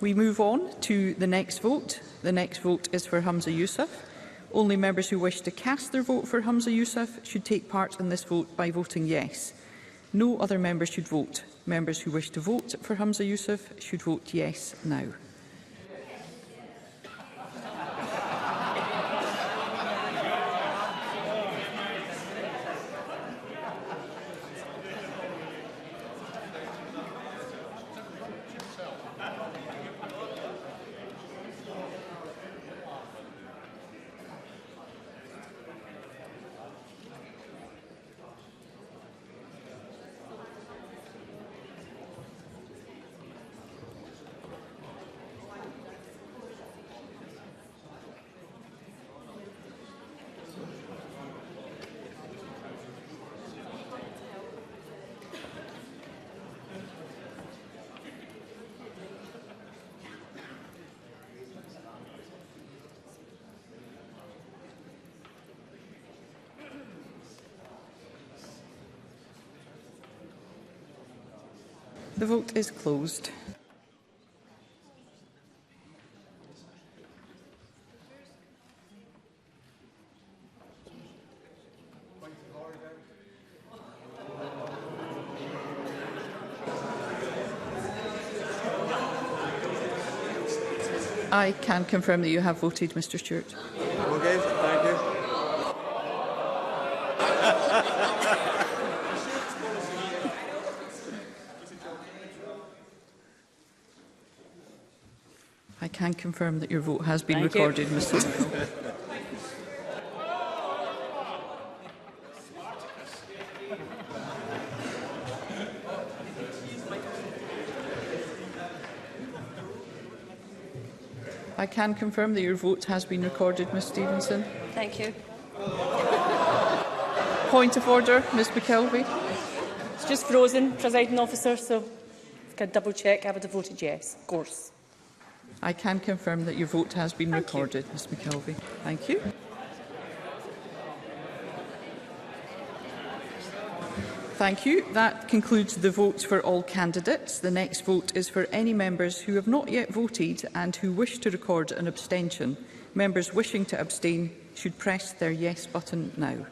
We move on to the next vote. The next vote is for Humza Yousaf. Only members who wish to cast their vote for Humza Yousaf should take part in this vote by voting yes. No other members should vote. Members who wish to vote for Humza Yousaf should vote yes now. The vote is closed. I can confirm that you have voted, Mr Stewart. Okay, thank you. I can confirm that your vote has been recorded, Mr Doyle. I can confirm that your vote has been recorded, Ms Stevenson. Thank you. Point of order, Ms McKelvey. It's just frozen, Presiding Officer, so if I can double check, I would have voted yes, of course. I can confirm that your vote has been recorded, Ms McKelvey. Thank you. Thank you. That concludes the votes for all candidates. The next vote is for any members who have not yet voted and who wish to record an abstention. Members wishing to abstain should press their yes button now.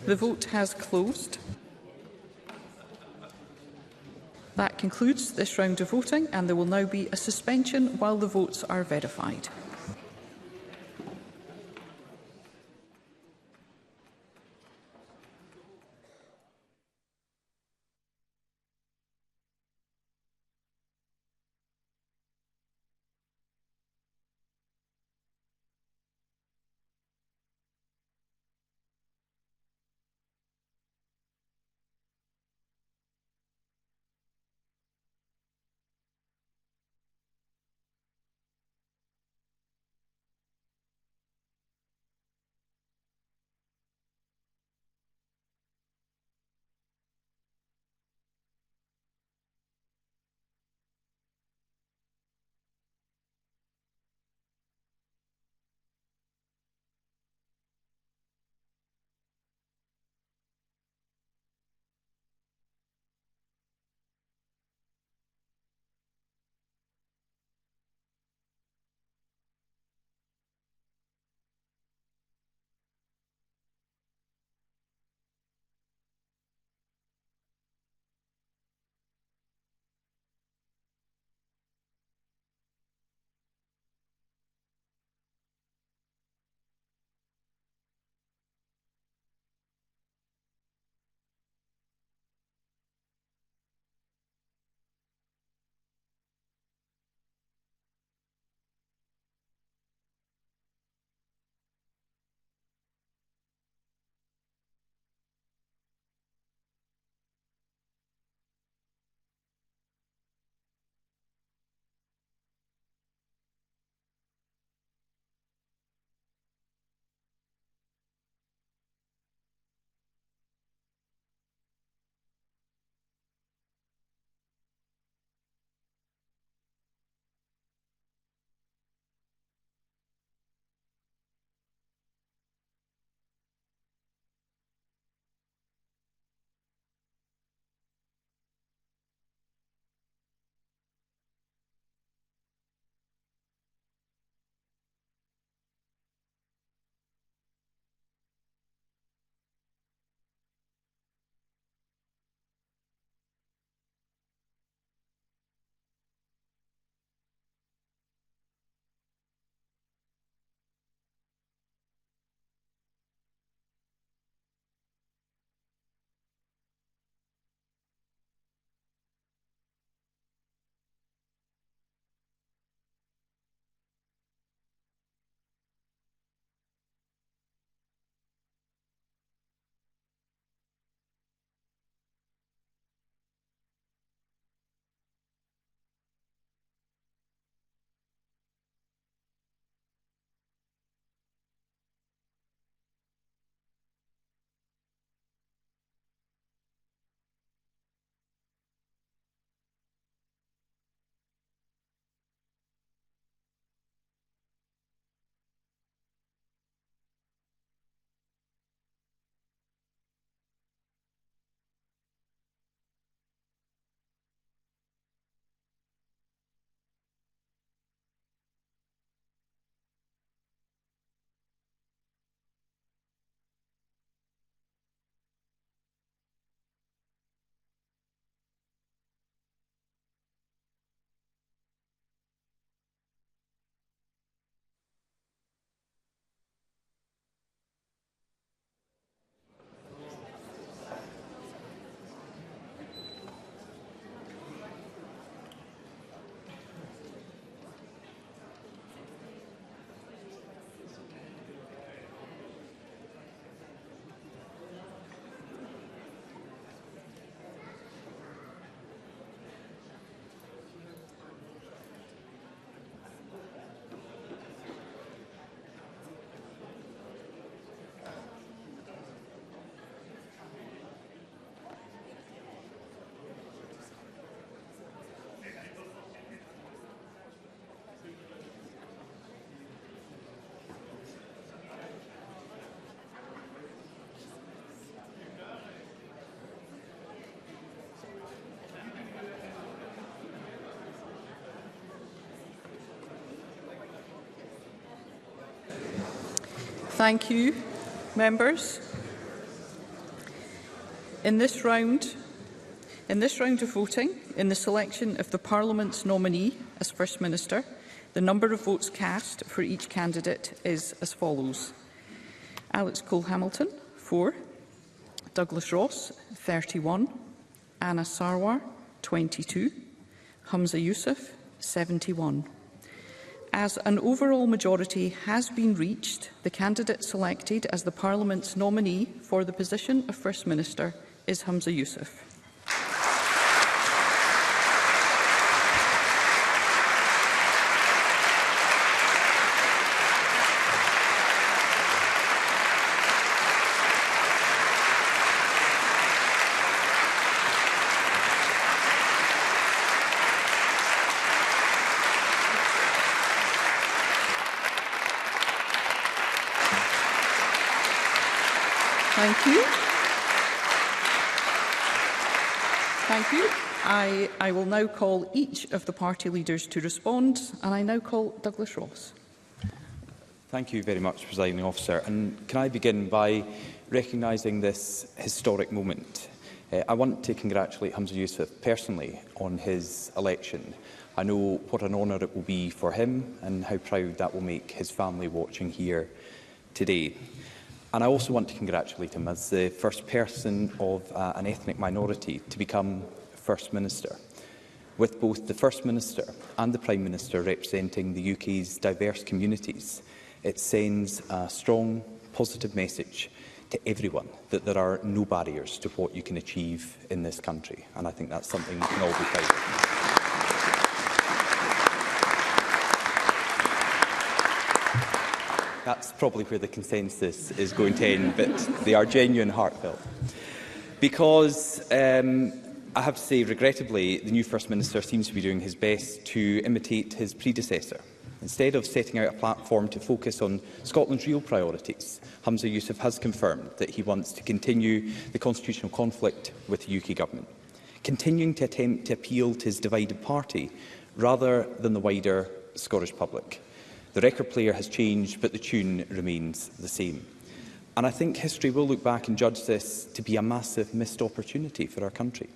The vote has closed. That concludes this round of voting, and there will now be a suspension while the votes are verified. Thank you, members. In this round of voting, in the selection of the Parliament's nominee as First Minister, the number of votes cast for each candidate is as follows. Alex Cole-Hamilton, 4. Douglas Ross, 31. Anna Sarwar, 22. Humza Yousaf, 71. As an overall majority has been reached, the candidate selected as the Parliament's nominee for the position of First Minister is Humza Yousaf. Thank you. Thank you. I will now call each of the party leaders to respond, and I now call Douglas Ross. Thank you very much, Presiding Officer. And can I begin by recognising this historic moment? I want to congratulate Humza Yousaf personally on his election. I know what an honour it will be for him and how proud that will make his family watching here today. And I also want to congratulate him as the first person of an ethnic minority to become First Minister. With both the First Minister and the Prime Minister representing the UK's diverse communities, it sends a strong, positive message to everyone that there are no barriers to what you can achieve in this country. And I think that's something we can all be proud of. That's probably where the consensus is going to end, but they are genuine, heartfelt. Because, I have to say, regrettably, the new First Minister seems to be doing his best to imitate his predecessor. Instead of setting out a platform to focus on Scotland's real priorities, Humza Yousaf has confirmed that he wants to continue the constitutional conflict with the UK Government, continuing to attempt to appeal to his divided party rather than the wider Scottish public. The record player has changed, but the tune remains the same. And I think history will look back and judge this to be a massive missed opportunity for our country.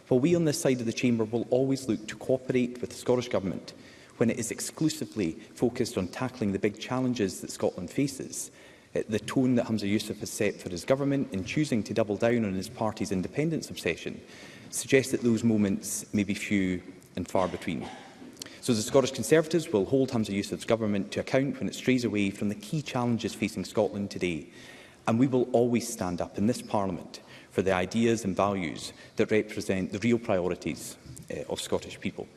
While we on this side of the chamber will always look to cooperate with the Scottish Government when it is exclusively focused on tackling the big challenges that Scotland faces, the tone that Humza Yousaf has set for his government in choosing to double down on his party's independence obsession suggests that those moments may be few and far between. So the Scottish Conservatives will hold Humza Yousaf's government to account when it strays away from the key challenges facing Scotland today. And we will always stand up in this Parliament for the ideas and values that represent the real priorities of Scottish people.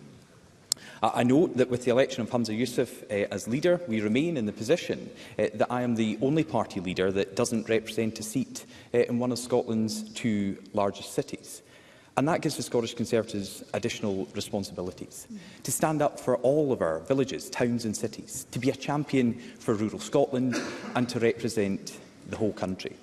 I note that with the election of Humza Yousaf as leader, we remain in the position that I am the only party leader that doesn't represent a seat in one of Scotland's two largest cities. And that gives the Scottish Conservatives additional responsibilities to stand up for all of our villages, towns and cities, to be a champion for rural Scotland and to represent the whole country.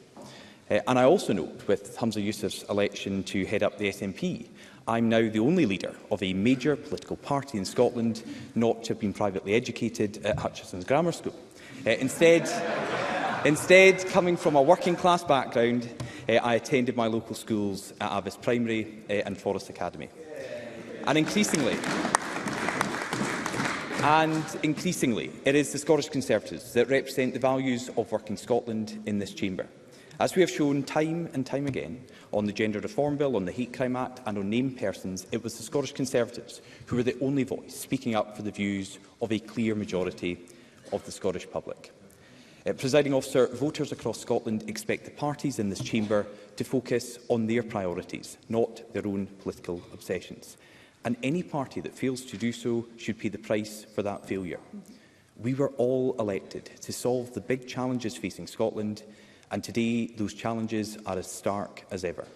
And I also note, with Humza Yousaf's election to head up the SNP, I'm now the only leader of a major political party in Scotland not to have been privately educated at Hutchison's Grammar School. Instead, coming from a working-class background, I attended my local schools at Abbas Primary and Forest Academy. And increasingly, it is the Scottish Conservatives that represent the values of working Scotland in this chamber. As we have shown time and time again on the Gender Reform Bill, on the Hate Crime Act and on named persons, it was the Scottish Conservatives who were the only voice speaking up for the views of a clear majority of the Scottish public. Presiding Officer, voters across Scotland expect the parties in this chamber to focus on their priorities, not their own political obsessions. And any party that fails to do so should pay the price for that failure. We were all elected to solve the big challenges facing Scotland, and today those challenges are as stark as ever.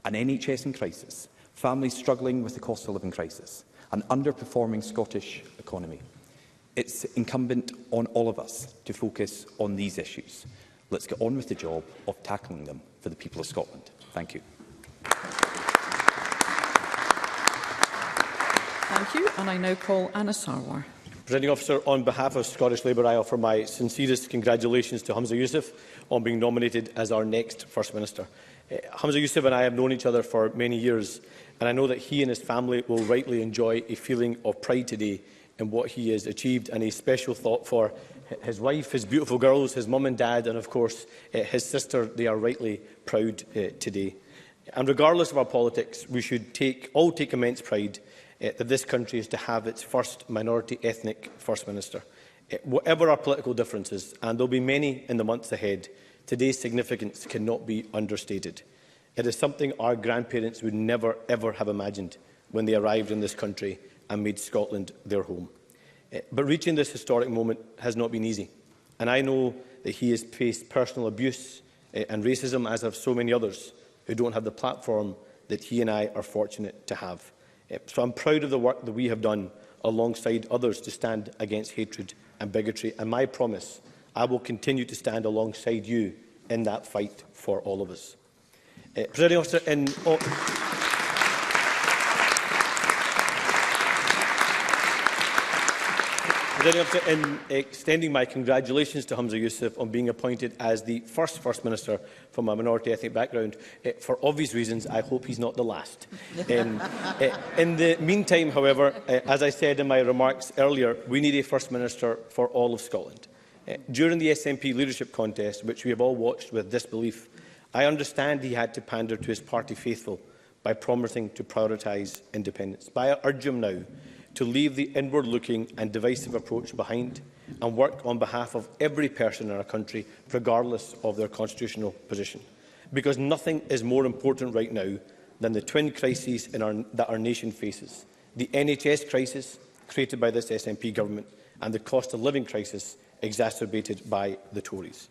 An NHS in crisis, families struggling with the cost of living crisis, an underperforming Scottish economy. It's incumbent on all of us to focus on these issues. Let's get on with the job of tackling them for the people of Scotland. Thank you. Thank you. And I now call Anna Sarwar. Presiding Officer, on behalf of Scottish Labour, I offer my sincerest congratulations to Humza Yousaf on being nominated as our next First Minister. Humza Yousaf and I have known each other for many years, and I know that he and his family will rightly enjoy a feeling of pride today in what he has achieved, and a special thought for his wife, his beautiful girls, his mum and dad, and of course his sister. They are rightly proud today. And regardless of our politics, we should all take immense pride that this country is to have its first minority ethnic First Minister. Whatever our political differences, and there will be many in the months ahead, today's significance cannot be understated. It is something our grandparents would never ever have imagined when they arrived in this country and made Scotland their home. But reaching this historic moment has not been easy, and I know that he has faced personal abuse and racism, as have so many others who don't have the platform that he and I are fortunate to have. So I'm proud of the work that we have done alongside others to stand against hatred and bigotry, and my promise, I will continue to stand alongside you in that fight for all of us. Presiding Officer, in extending my congratulations to Humza Yousaf on being appointed as the First Minister from a minority ethnic background, for obvious reasons, I hope he's not the last. In the meantime, however, as I said in my remarks earlier, we need a First Minister for all of Scotland. During the SNP leadership contest, which we have all watched with disbelief, I understand he had to pander to his party faithful by promising to prioritise independence. But I urge him now to leave the inward-looking and divisive approach behind and work on behalf of every person in our country, regardless of their constitutional position. Because nothing is more important right now than the twin crises that our nation faces: the NHS crisis created by this SNP government and the cost of living crisis exacerbated by the Tories.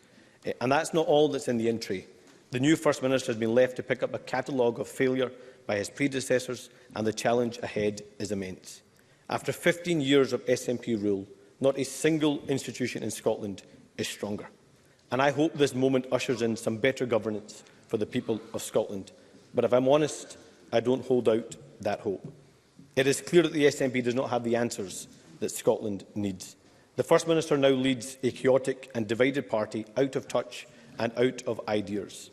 And that's not all that's in the entry. The new First Minister has been left to pick up a catalogue of failure by his predecessors, and the challenge ahead is immense. After 15 years of SNP rule, not a single institution in Scotland is stronger. And I hope this moment ushers in some better governance for the people of Scotland. But if I'm honest, I don't hold out that hope. It is clear that the SNP does not have the answers that Scotland needs. The First Minister now leads a chaotic and divided party out of touch and out of ideas.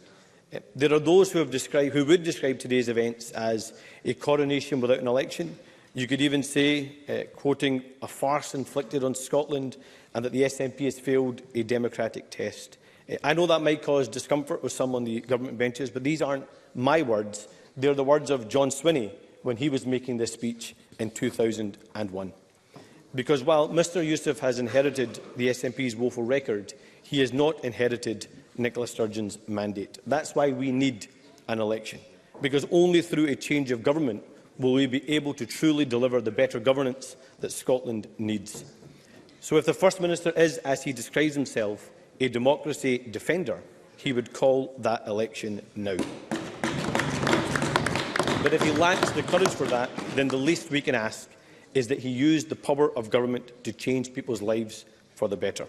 There are those who would describe today's events as a coronation without an election. You could even say, quoting, a farce inflicted on Scotland, and that the SNP has failed a democratic test. I know that might cause discomfort with some on the government benches, but these aren't my words. They're the words of John Swinney when he was making this speech in 2001. Because while Mr Yousaf has inherited the SNP's woeful record, he has not inherited Nicola Sturgeon's mandate. That's why we need an election, because only through a change of government will we be able to truly deliver the better governance that Scotland needs. So if the First Minister is, as he describes himself, a democracy defender, he would call that election now. But if he lacks the courage for that, then the least we can ask is that he use the power of government to change people's lives for the better.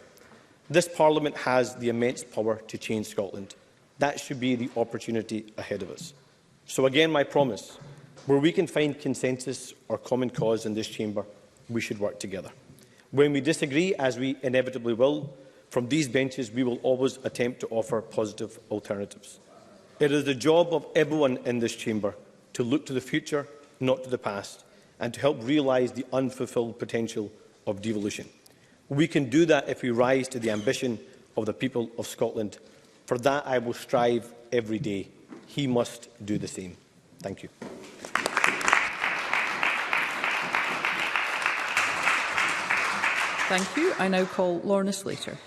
This Parliament has the immense power to change Scotland. That should be the opportunity ahead of us. So again, my promise: where we can find consensus or common cause in this chamber, we should work together. When we disagree, as we inevitably will, from these benches we will always attempt to offer positive alternatives. It is the job of everyone in this chamber to look to the future, not to the past, and to help realise the unfulfilled potential of devolution. We can do that if we rise to the ambition of the people of Scotland. For that I will strive every day. He must do the same. Thank you. Thank you. I now call Lorna Slater.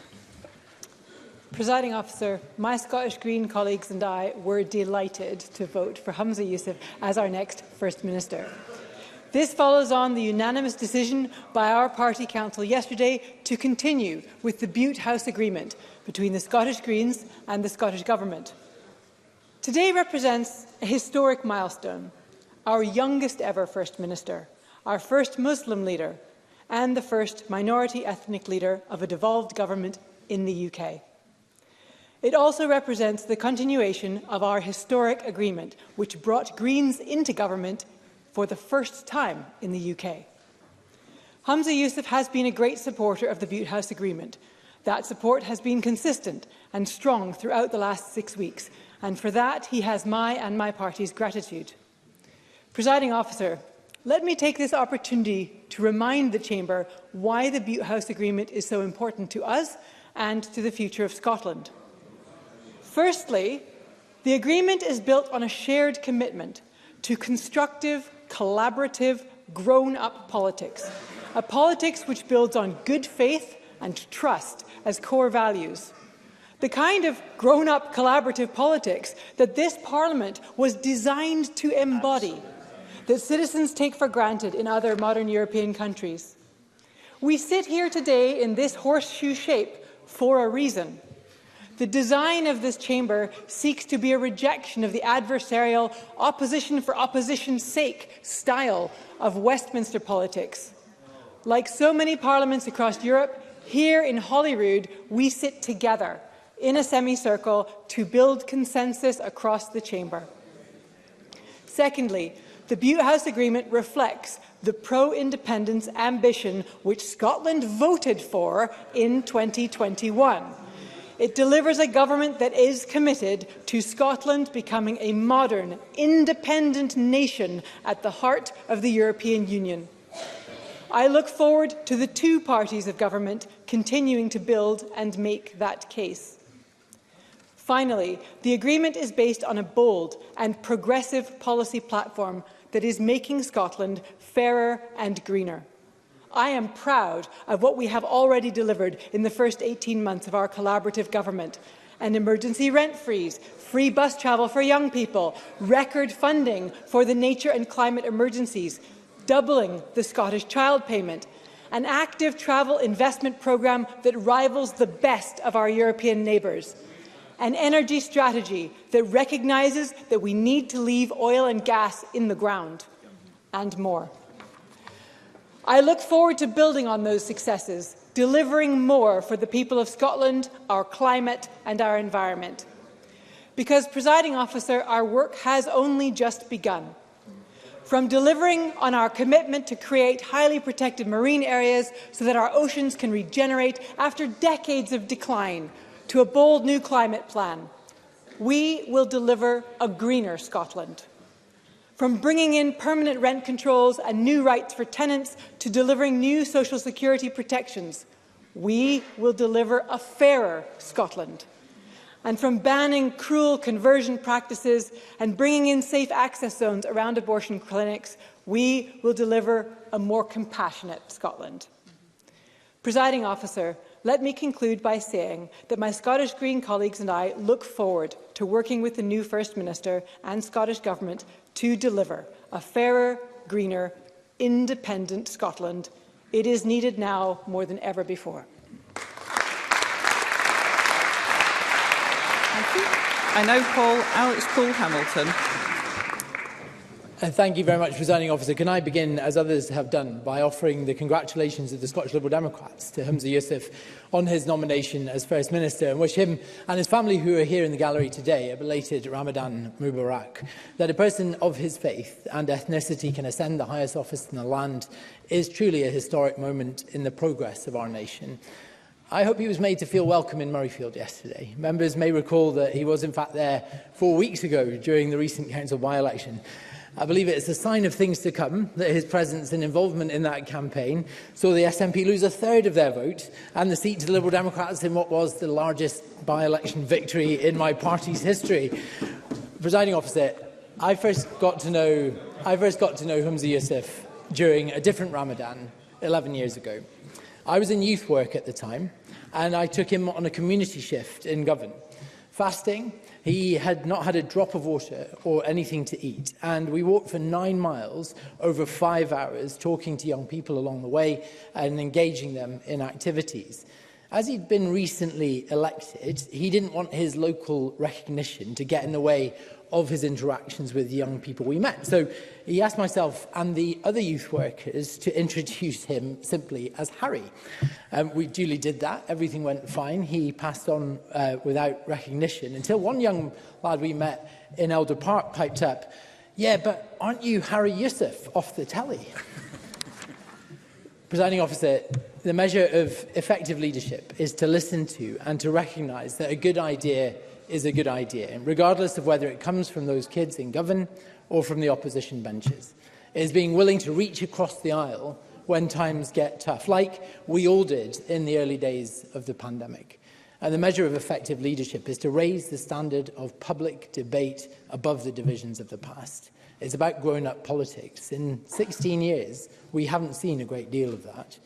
Presiding Officer, my Scottish Green colleagues and I were delighted to vote for Humza Yousaf as our next First Minister. This follows on the unanimous decision by our party council yesterday to continue with the Butte House Agreement between the Scottish Greens and the Scottish Government. Today represents a historic milestone: our youngest ever First Minister, our first Muslim leader, and the first minority ethnic leader of a devolved government in the UK. It also represents the continuation of our historic agreement, which brought Greens into government for the first time in the UK. Humza Yousaf has been a great supporter of the Butte House Agreement. That support has been consistent and strong throughout the last 6 weeks, and for that he has my and my party's gratitude. Presiding Officer, let me take this opportunity to remind the Chamber why the Butte House Agreement is so important to us and to the future of Scotland. Firstly, the agreement is built on a shared commitment to constructive, collaborative, grown-up politics, a politics which builds on good faith and trust as core values. The kind of grown-up collaborative politics that this Parliament was designed to embody, that citizens take for granted in other modern European countries. We sit here today in this horseshoe shape for a reason. The design of this chamber seeks to be a rejection of the adversarial opposition for opposition's sake style of Westminster politics. Like so many parliaments across Europe, here in Holyrood, we sit together in a semicircle to build consensus across the chamber. Secondly, the Butte House Agreement reflects the pro-independence ambition which Scotland voted for in 2021. It delivers a government that is committed to Scotland becoming a modern, independent nation at the heart of the European Union. I look forward to the two parties of government continuing to build and make that case. Finally, the agreement is based on a bold and progressive policy platform that is making Scotland fairer and greener. I am proud of what we have already delivered in the first 18 months of our collaborative government. An emergency rent freeze, free bus travel for young people, record funding for the nature and climate emergencies, doubling the Scottish child payment, an active travel investment programme that rivals the best of our European neighbours, an energy strategy that recognises that we need to leave oil and gas in the ground, and more. I look forward to building on those successes, delivering more for the people of Scotland, our climate and our environment. Because, Presiding Officer, our work has only just begun. From delivering on our commitment to create highly protected marine areas so that our oceans can regenerate after decades of decline, to a bold new climate plan, we will deliver a greener Scotland. From bringing in permanent rent controls and new rights for tenants to delivering new social security protections, we will deliver a fairer Scotland. And from banning cruel conversion practices and bringing in safe access zones around abortion clinics, we will deliver a more compassionate Scotland. Presiding Officer, let me conclude by saying that my Scottish Green colleagues and I look forward to working with the new First Minister and Scottish Government to deliver a fairer, greener, independent Scotland. It is needed now more than ever before. Thank you. I now call Alex Cole-Hamilton. Thank you very much, Presiding Officer. Can I begin, as others have done, by offering the congratulations of the Scottish Liberal Democrats to Humza Yousaf on his nomination as First Minister, and wish him and his family, who are here in the gallery today, a belated Ramadan Mubarak. That a person of his faith and ethnicity can ascend the highest office in the land is truly a historic moment in the progress of our nation. I hope he was made to feel welcome in Murrayfield yesterday. Members may recall that he was in fact there 4 weeks ago during the recent council by-election. I believe it is a sign of things to come that his presence and involvement in that campaign saw the SNP lose a third of their vote and the seat to the Liberal Democrats in what was the largest by-election victory in my party's history. Presiding Officer, I first got to know Humza Yousaf during a different Ramadan 11 years ago. I was in youth work at the time, and I took him on a community shift in Govan. Fasting, he had not had a drop of water or anything to eat, and we walked for 9 miles over 5 hours, talking to young people along the way and engaging them in activities. As he'd been recently elected, he didn't want his local recognition to get in the way of his interactions with young people we met. So he asked myself and the other youth workers to introduce him simply as Harry. We duly did that. Everything went fine. He passed on without recognition until one young lad we met in Elder Park piped up, "Yeah, but aren't you Harry Yousaf off the telly?" Presiding Officer, the measure of effective leadership is to listen to and to recognise that a good idea is a good idea, regardless of whether it comes from those kids in Govan or from the opposition benches. It is being willing to reach across the aisle when times get tough, like we all did in the early days of the pandemic. And the measure of effective leadership is to raise the standard of public debate above the divisions of the past. It's about grown-up politics. In 16 years, we haven't seen a great deal of that.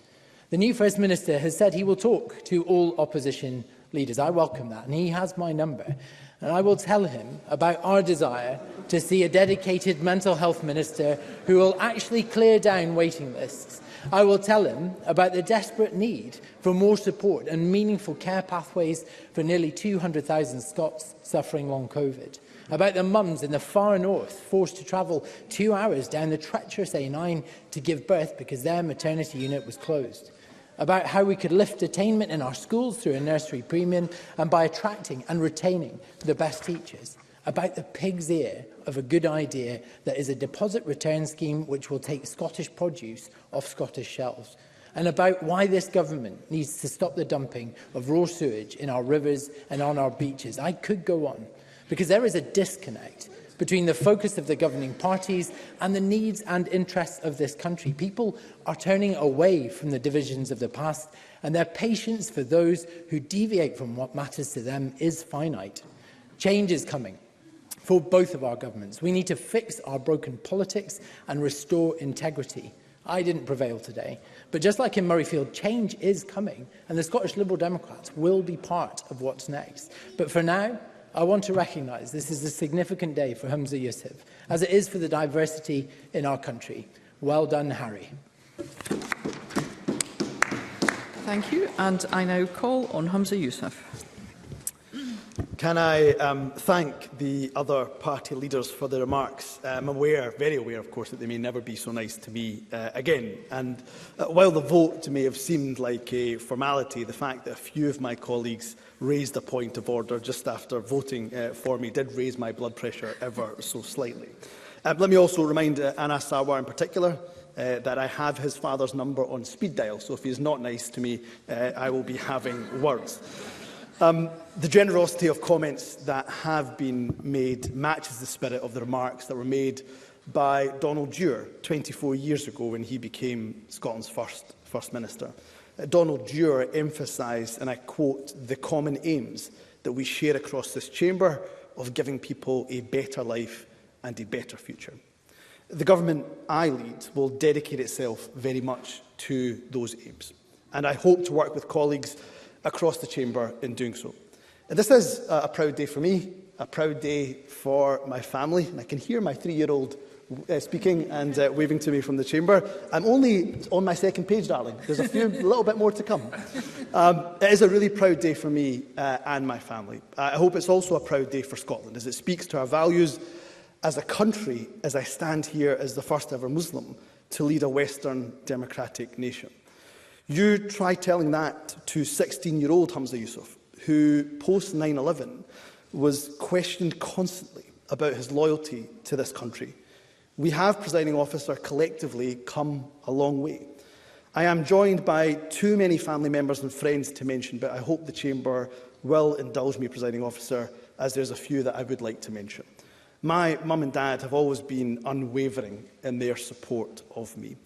The new First Minister has said he will talk to all opposition leaders. I welcome that, and he has my number. And I will tell him about our desire to see a dedicated mental health minister who will actually clear down waiting lists. I will tell him about the desperate need for more support and meaningful care pathways for nearly 200,000 Scots suffering long COVID. About the mums in the far north forced to travel 2 hours down the treacherous A9 to give birth because their maternity unit was closed. About how we could lift attainment in our schools through a nursery premium and by attracting and retaining the best teachers. About the pig's ear of a good idea that is a deposit return scheme which will take Scottish produce off Scottish shelves. And about why this government needs to stop the dumping of raw sewage in our rivers and on our beaches. I could go on, because there is a disconnect between the focus of the governing parties and the needs and interests of this country. People are turning away from the divisions of the past, and their patience for those who deviate from what matters to them is finite. Change is coming for both of our governments. We need to fix our broken politics and restore integrity. I didn't prevail today, but just like in Murrayfield, change is coming, and the Scottish Liberal Democrats will be part of what's next. But for now, I want to recognise this is a significant day for Humza Yousaf, as it is for the diversity in our country. Well done, Harry. Thank you, and I now call on Humza Yousaf. Can I thank the other party leaders for their remarks? I'm aware, very aware, of course, that they may never be so nice to me again. And while the vote may have seemed like a formality, the fact that a few of my colleagues raised a point of order just after voting for me did raise my blood pressure ever so slightly. Let me also remind Anas Sarwar in particular that I have his father's number on speed dial, so if he is not nice to me, I will be having words. The generosity of comments that have been made matches the spirit of the remarks that were made by Donald Dewar 24 years ago when he became Scotland's First Minister. Donald Dewar emphasised, and I quote, the common aims that we share across this chamber of giving people a better life and a better future. The government I lead will dedicate itself very much to those aims, and I hope to work with colleagues across the chamber in doing so. And this is a proud day for me, a proud day for my family, and I can hear my 3-year-old speaking and waving to me from the chamber. I'm only on my second page, darling. There's a little bit more to come. It is a really proud day for me and my family. I hope it's also a proud day for Scotland, as it speaks to our values as a country, as I stand here as the first ever Muslim to lead a Western democratic nation. You try telling that to 16-year-old Humza Yousaf, who post 9/11 was questioned constantly about his loyalty to this country. We have, Presiding Officer, collectively come a long way. I am joined by too many family members and friends to mention, but I hope the Chamber will indulge me, Presiding Officer, as there's a few that I would like to mention. My mum and dad have always been unwavering in their support of me.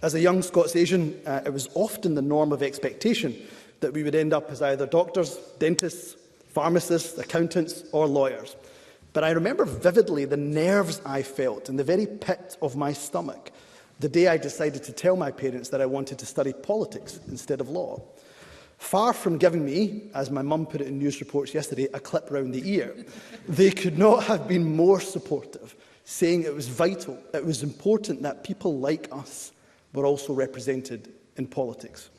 As a young Scots Asian, it was often the norm of expectation that we would end up as either doctors, dentists, pharmacists, accountants or lawyers. But I remember vividly the nerves I felt in the very pit of my stomach the day I decided to tell my parents that I wanted to study politics instead of law. Far from giving me, as my mum put it in news reports yesterday, a clip round the ear, they could not have been more supportive, saying it was vital, it was important that people like us were also represented in politics.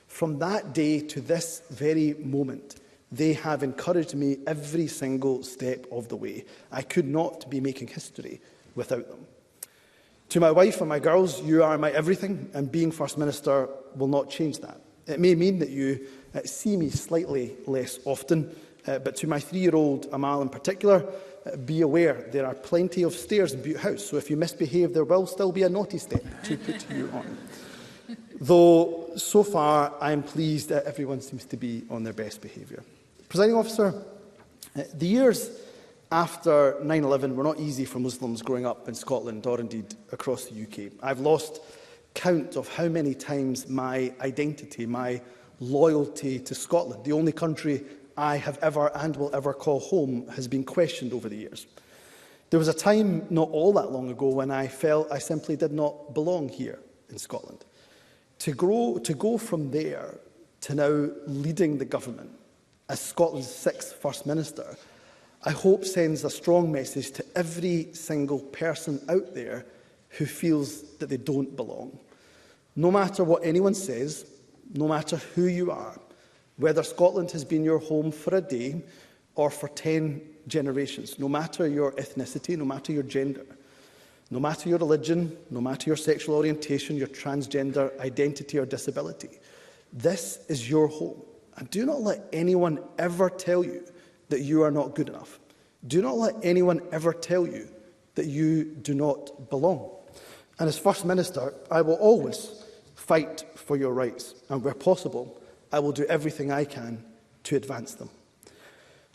From that day to this very moment, they have encouraged me every single step of the way. I could not be making history without them. To my wife and my girls, you are my everything, and being First Minister will not change that. It may mean that you see me slightly less often, but to my 3-year-old Amal in particular, be aware there are plenty of stairs in Butte House, so if you misbehave, there will still be a naughty step to put you on. Though, so far, I am pleased that everyone seems to be on their best behaviour. Presiding Officer, the years after 9/11 were not easy for Muslims growing up in Scotland or indeed across the UK. I've lost count of how many times my identity, my loyalty to Scotland, the only country I have ever and will ever call home, has been questioned over the years. There was a time not all that long ago when I felt I simply did not belong here in Scotland. To go from there to now leading the government as Scotland's 6th First Minister, I hope sends a strong message to every single person out there who feels that they don't belong. No matter what anyone says, no matter who you are, whether Scotland has been your home for a day or for 10 generations, no matter your ethnicity, no matter your gender, no matter your religion, no matter your sexual orientation, your transgender identity or disability, this is your home. And do not let anyone ever tell you that you are not good enough. Do not let anyone ever tell you that you do not belong. And as First Minister, I will always fight for your rights, and where possible, I will do everything I can to advance them.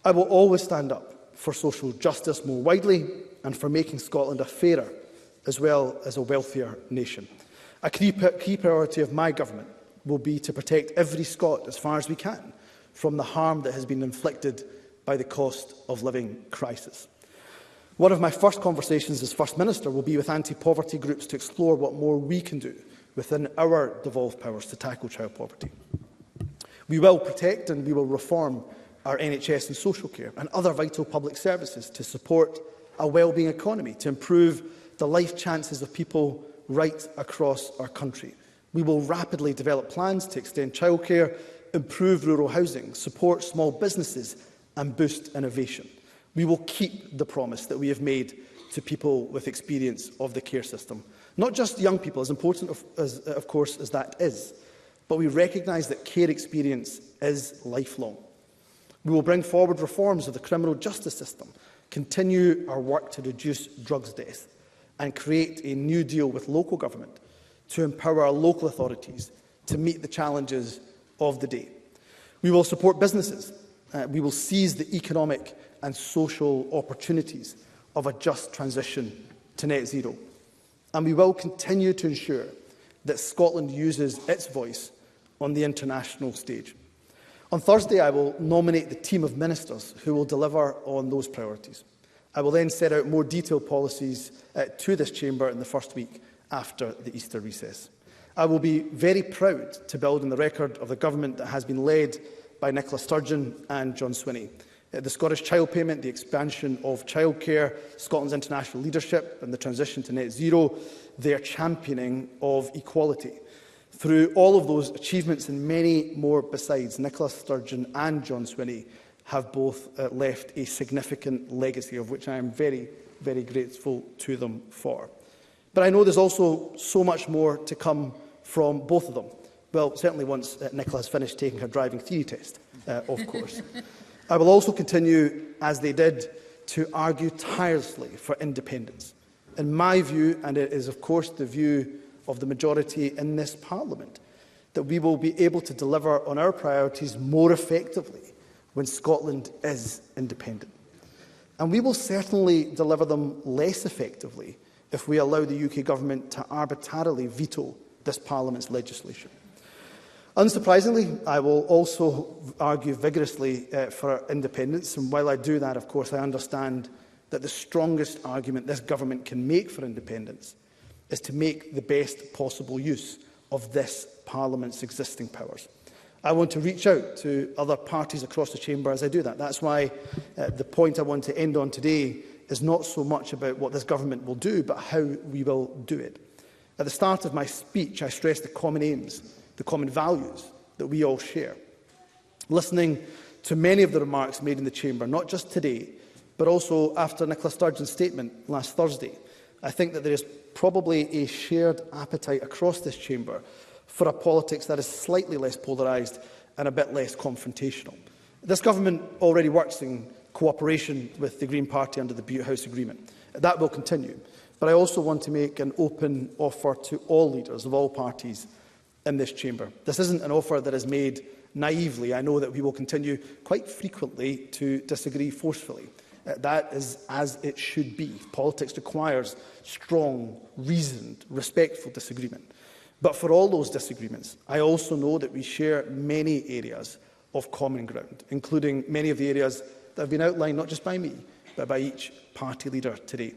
I will always stand up for social justice more widely and for making Scotland a fairer as well as a wealthier nation. A key priority of my government will be to protect every Scot as far as we can from the harm that has been inflicted by the cost of living crisis. One of my first conversations as First Minister will be with anti-poverty groups to explore what more we can do within our devolved powers to tackle child poverty. We will protect and we will reform our NHS and social care and other vital public services to support a wellbeing economy, to improve the life chances of people right across our country. We will rapidly develop plans to extend childcare, improve rural housing, support small businesses and boost innovation. We will keep the promise that we have made to people with experience of the care system. Not just young people, as important of course as that is, but we recognise that care experience is lifelong. We will bring forward reforms of the criminal justice system, continue our work to reduce drugs deaths, and create a new deal with local government to empower our local authorities to meet the challenges of the day. We will support businesses. We will seize the economic and social opportunities of a just transition to net zero. And we will continue to ensure that Scotland uses its voice on the international stage. On Thursday, I will nominate the team of ministers who will deliver on those priorities. I will then set out more detailed policies to this chamber in the first week after the Easter recess. I will be very proud to build on the record of the government that has been led by Nicola Sturgeon and John Swinney. The Scottish Child Payment, the expansion of childcare, Scotland's international leadership and the transition to net zero, their championing of equality. Through all of those achievements and many more besides, Nicola Sturgeon and John Swinney have both left a significant legacy, of which I am very, very grateful to them for. But I know there's also so much more to come from both of them. Well, certainly once Nicola has finished taking her driving theory test, of course. I will also continue, as they did, to argue tirelessly for independence. In my view, and it is of course the view of the majority in this Parliament, that we will be able to deliver on our priorities more effectively when Scotland is independent. And we will certainly deliver them less effectively if we allow the UK Government to arbitrarily veto this Parliament's legislation. Unsurprisingly, I will also argue vigorously for independence, and while I do that, of course, I understand that the strongest argument this government can make for independence is to make the best possible use of this Parliament's existing powers. I want to reach out to other parties across the chamber as I do that. That's why the point I want to end on today is not so much about what this government will do, but how we will do it. At the start of my speech, I stressed the common aims, the common values that we all share. Listening to many of the remarks made in the chamber, not just today, but also after Nicola Sturgeon's statement last Thursday, I think that there is probably a shared appetite across this chamber for a politics that is slightly less polarised and a bit less confrontational. This government already works in cooperation with the Green Party under the Butte House Agreement. That will continue. But I also want to make an open offer to all leaders of all parties in this chamber. This isn't an offer that is made naively. I know that we will continue quite frequently to disagree forcefully. That is as it should be. Politics requires strong, reasoned, respectful disagreement. But for all those disagreements, I also know that we share many areas of common ground, including many of the areas that have been outlined not just by me, but by each party leader today.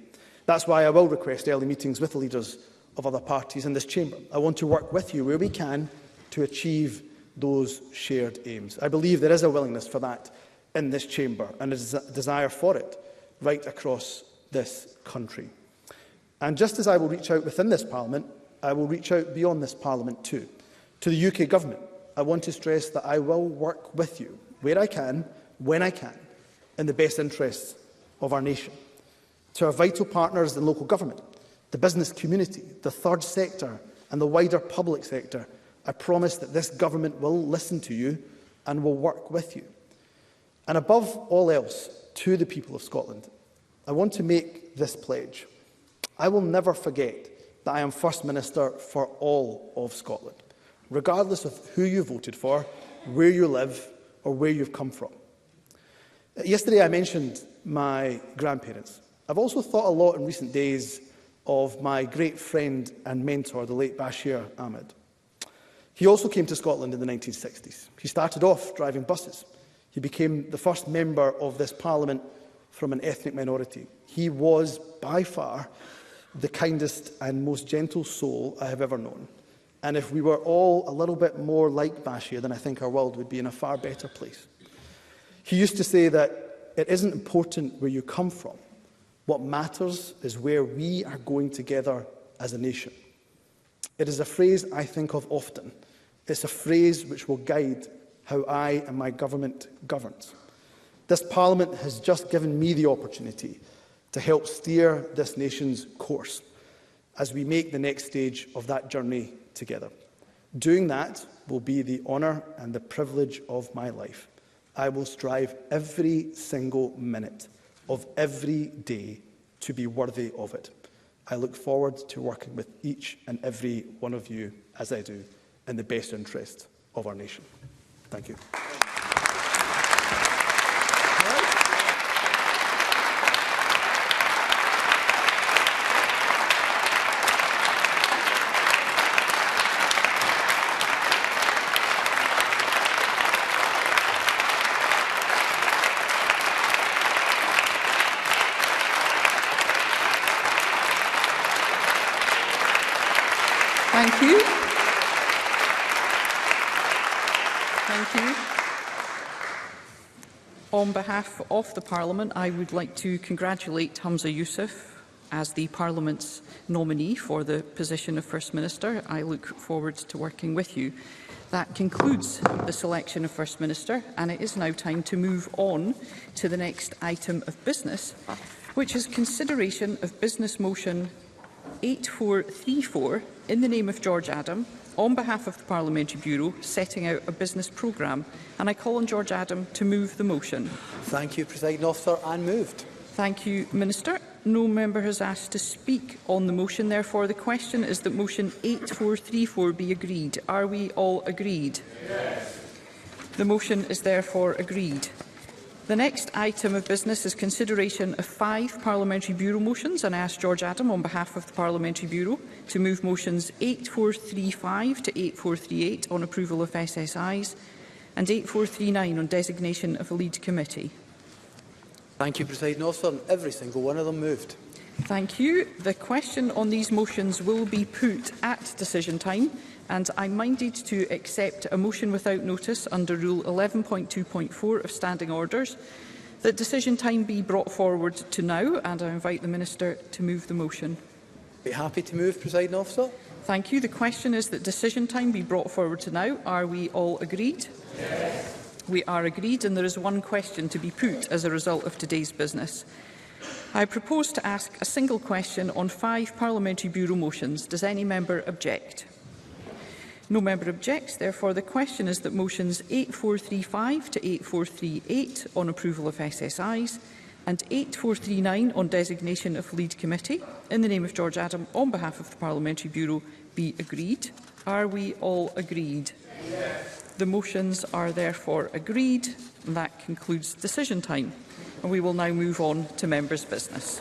That's why I will request early meetings with the leaders of other parties in this chamber. I want to work with you where we can to achieve those shared aims. I believe there is a willingness for that in this chamber and a desire for it right across this country. And just as I will reach out within this Parliament, I will reach out beyond this Parliament too. To the UK Government, I want to stress that I will work with you where I can, when I can, in the best interests of our nation. To our vital partners in local government, the business community, the third sector and the wider public sector, I promise that this government will listen to you and will work with you. And above all else, to the people of Scotland, I want to make this pledge. I will never forget that I am First Minister for all of Scotland, regardless of who you voted for, where you live or where you've come from. Yesterday I mentioned my grandparents. I've also thought a lot in recent days of my great friend and mentor, the late Bashir Ahmed. He also came to Scotland in the 1960s. He started off driving buses. He became the first member of this Parliament from an ethnic minority. He was, by far, the kindest and most gentle soul I have ever known. And if we were all a little bit more like Bashir, then I think our world would be in a far better place. He used to say that it isn't important where you come from. What matters is where we are going together as a nation. It is a phrase I think of often. It's a phrase which will guide how I and my government governs. This Parliament has just given me the opportunity to help steer this nation's course as we make the next stage of that journey together. Doing that will be the honour and the privilege of my life. I will strive every single minute of every day to be worthy of it. I look forward to working with each and every one of you, as I do, in the best interest of our nation. Thank you. Thank you. Thank you. On behalf of the Parliament, I would like to congratulate Humza Yousaf as the Parliament's nominee for the position of First Minister. I look forward to working with you. That concludes the selection of First Minister, and it is now time to move on to the next item of business, which is consideration of Business Motion 8434 in the name of George Adam, on behalf of the Parliamentary Bureau, setting out a business programme. And I call on George Adam to move the motion. Thank you, Presiding Officer, and moved. Thank you, Minister. No member has asked to speak on the motion. Therefore, the question is that motion 8434 be agreed. Are we all agreed? Yes. The motion is therefore agreed. The next item of business is consideration of 5 Parliamentary Bureau motions, and I ask George Adam, on behalf of the Parliamentary Bureau, to move motions 8435 to 8438 on approval of SSIs and 8439 on designation of a lead committee. Thank you, Presiding Officer, and every single one of them moved. Thank you. The question on these motions will be put at decision time, and I'm minded to accept a motion without notice under Rule 11.2.4 of Standing Orders that decision time be brought forward to now, and I invite the Minister to move the motion. Be happy to move, Presiding Officer. Thank you. The question is that decision time be brought forward to now. Are we all agreed? Yes. We are agreed, and there is one question to be put as a result of today's business. I propose to ask a single question on 5 Parliamentary Bureau motions. Does any member object? No member objects. Therefore, the question is that motions 8435 to 8438 on approval of SSIs and 8439 on designation of lead committee, in the name of George Adam, on behalf of the Parliamentary Bureau, be agreed. Are we all agreed? Yes. The motions are therefore agreed, and that concludes decision time. And we will now move on to members' business.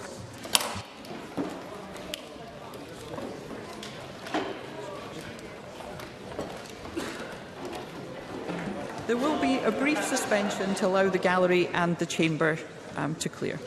There will be a brief suspension to allow the gallery and the chamber to clear.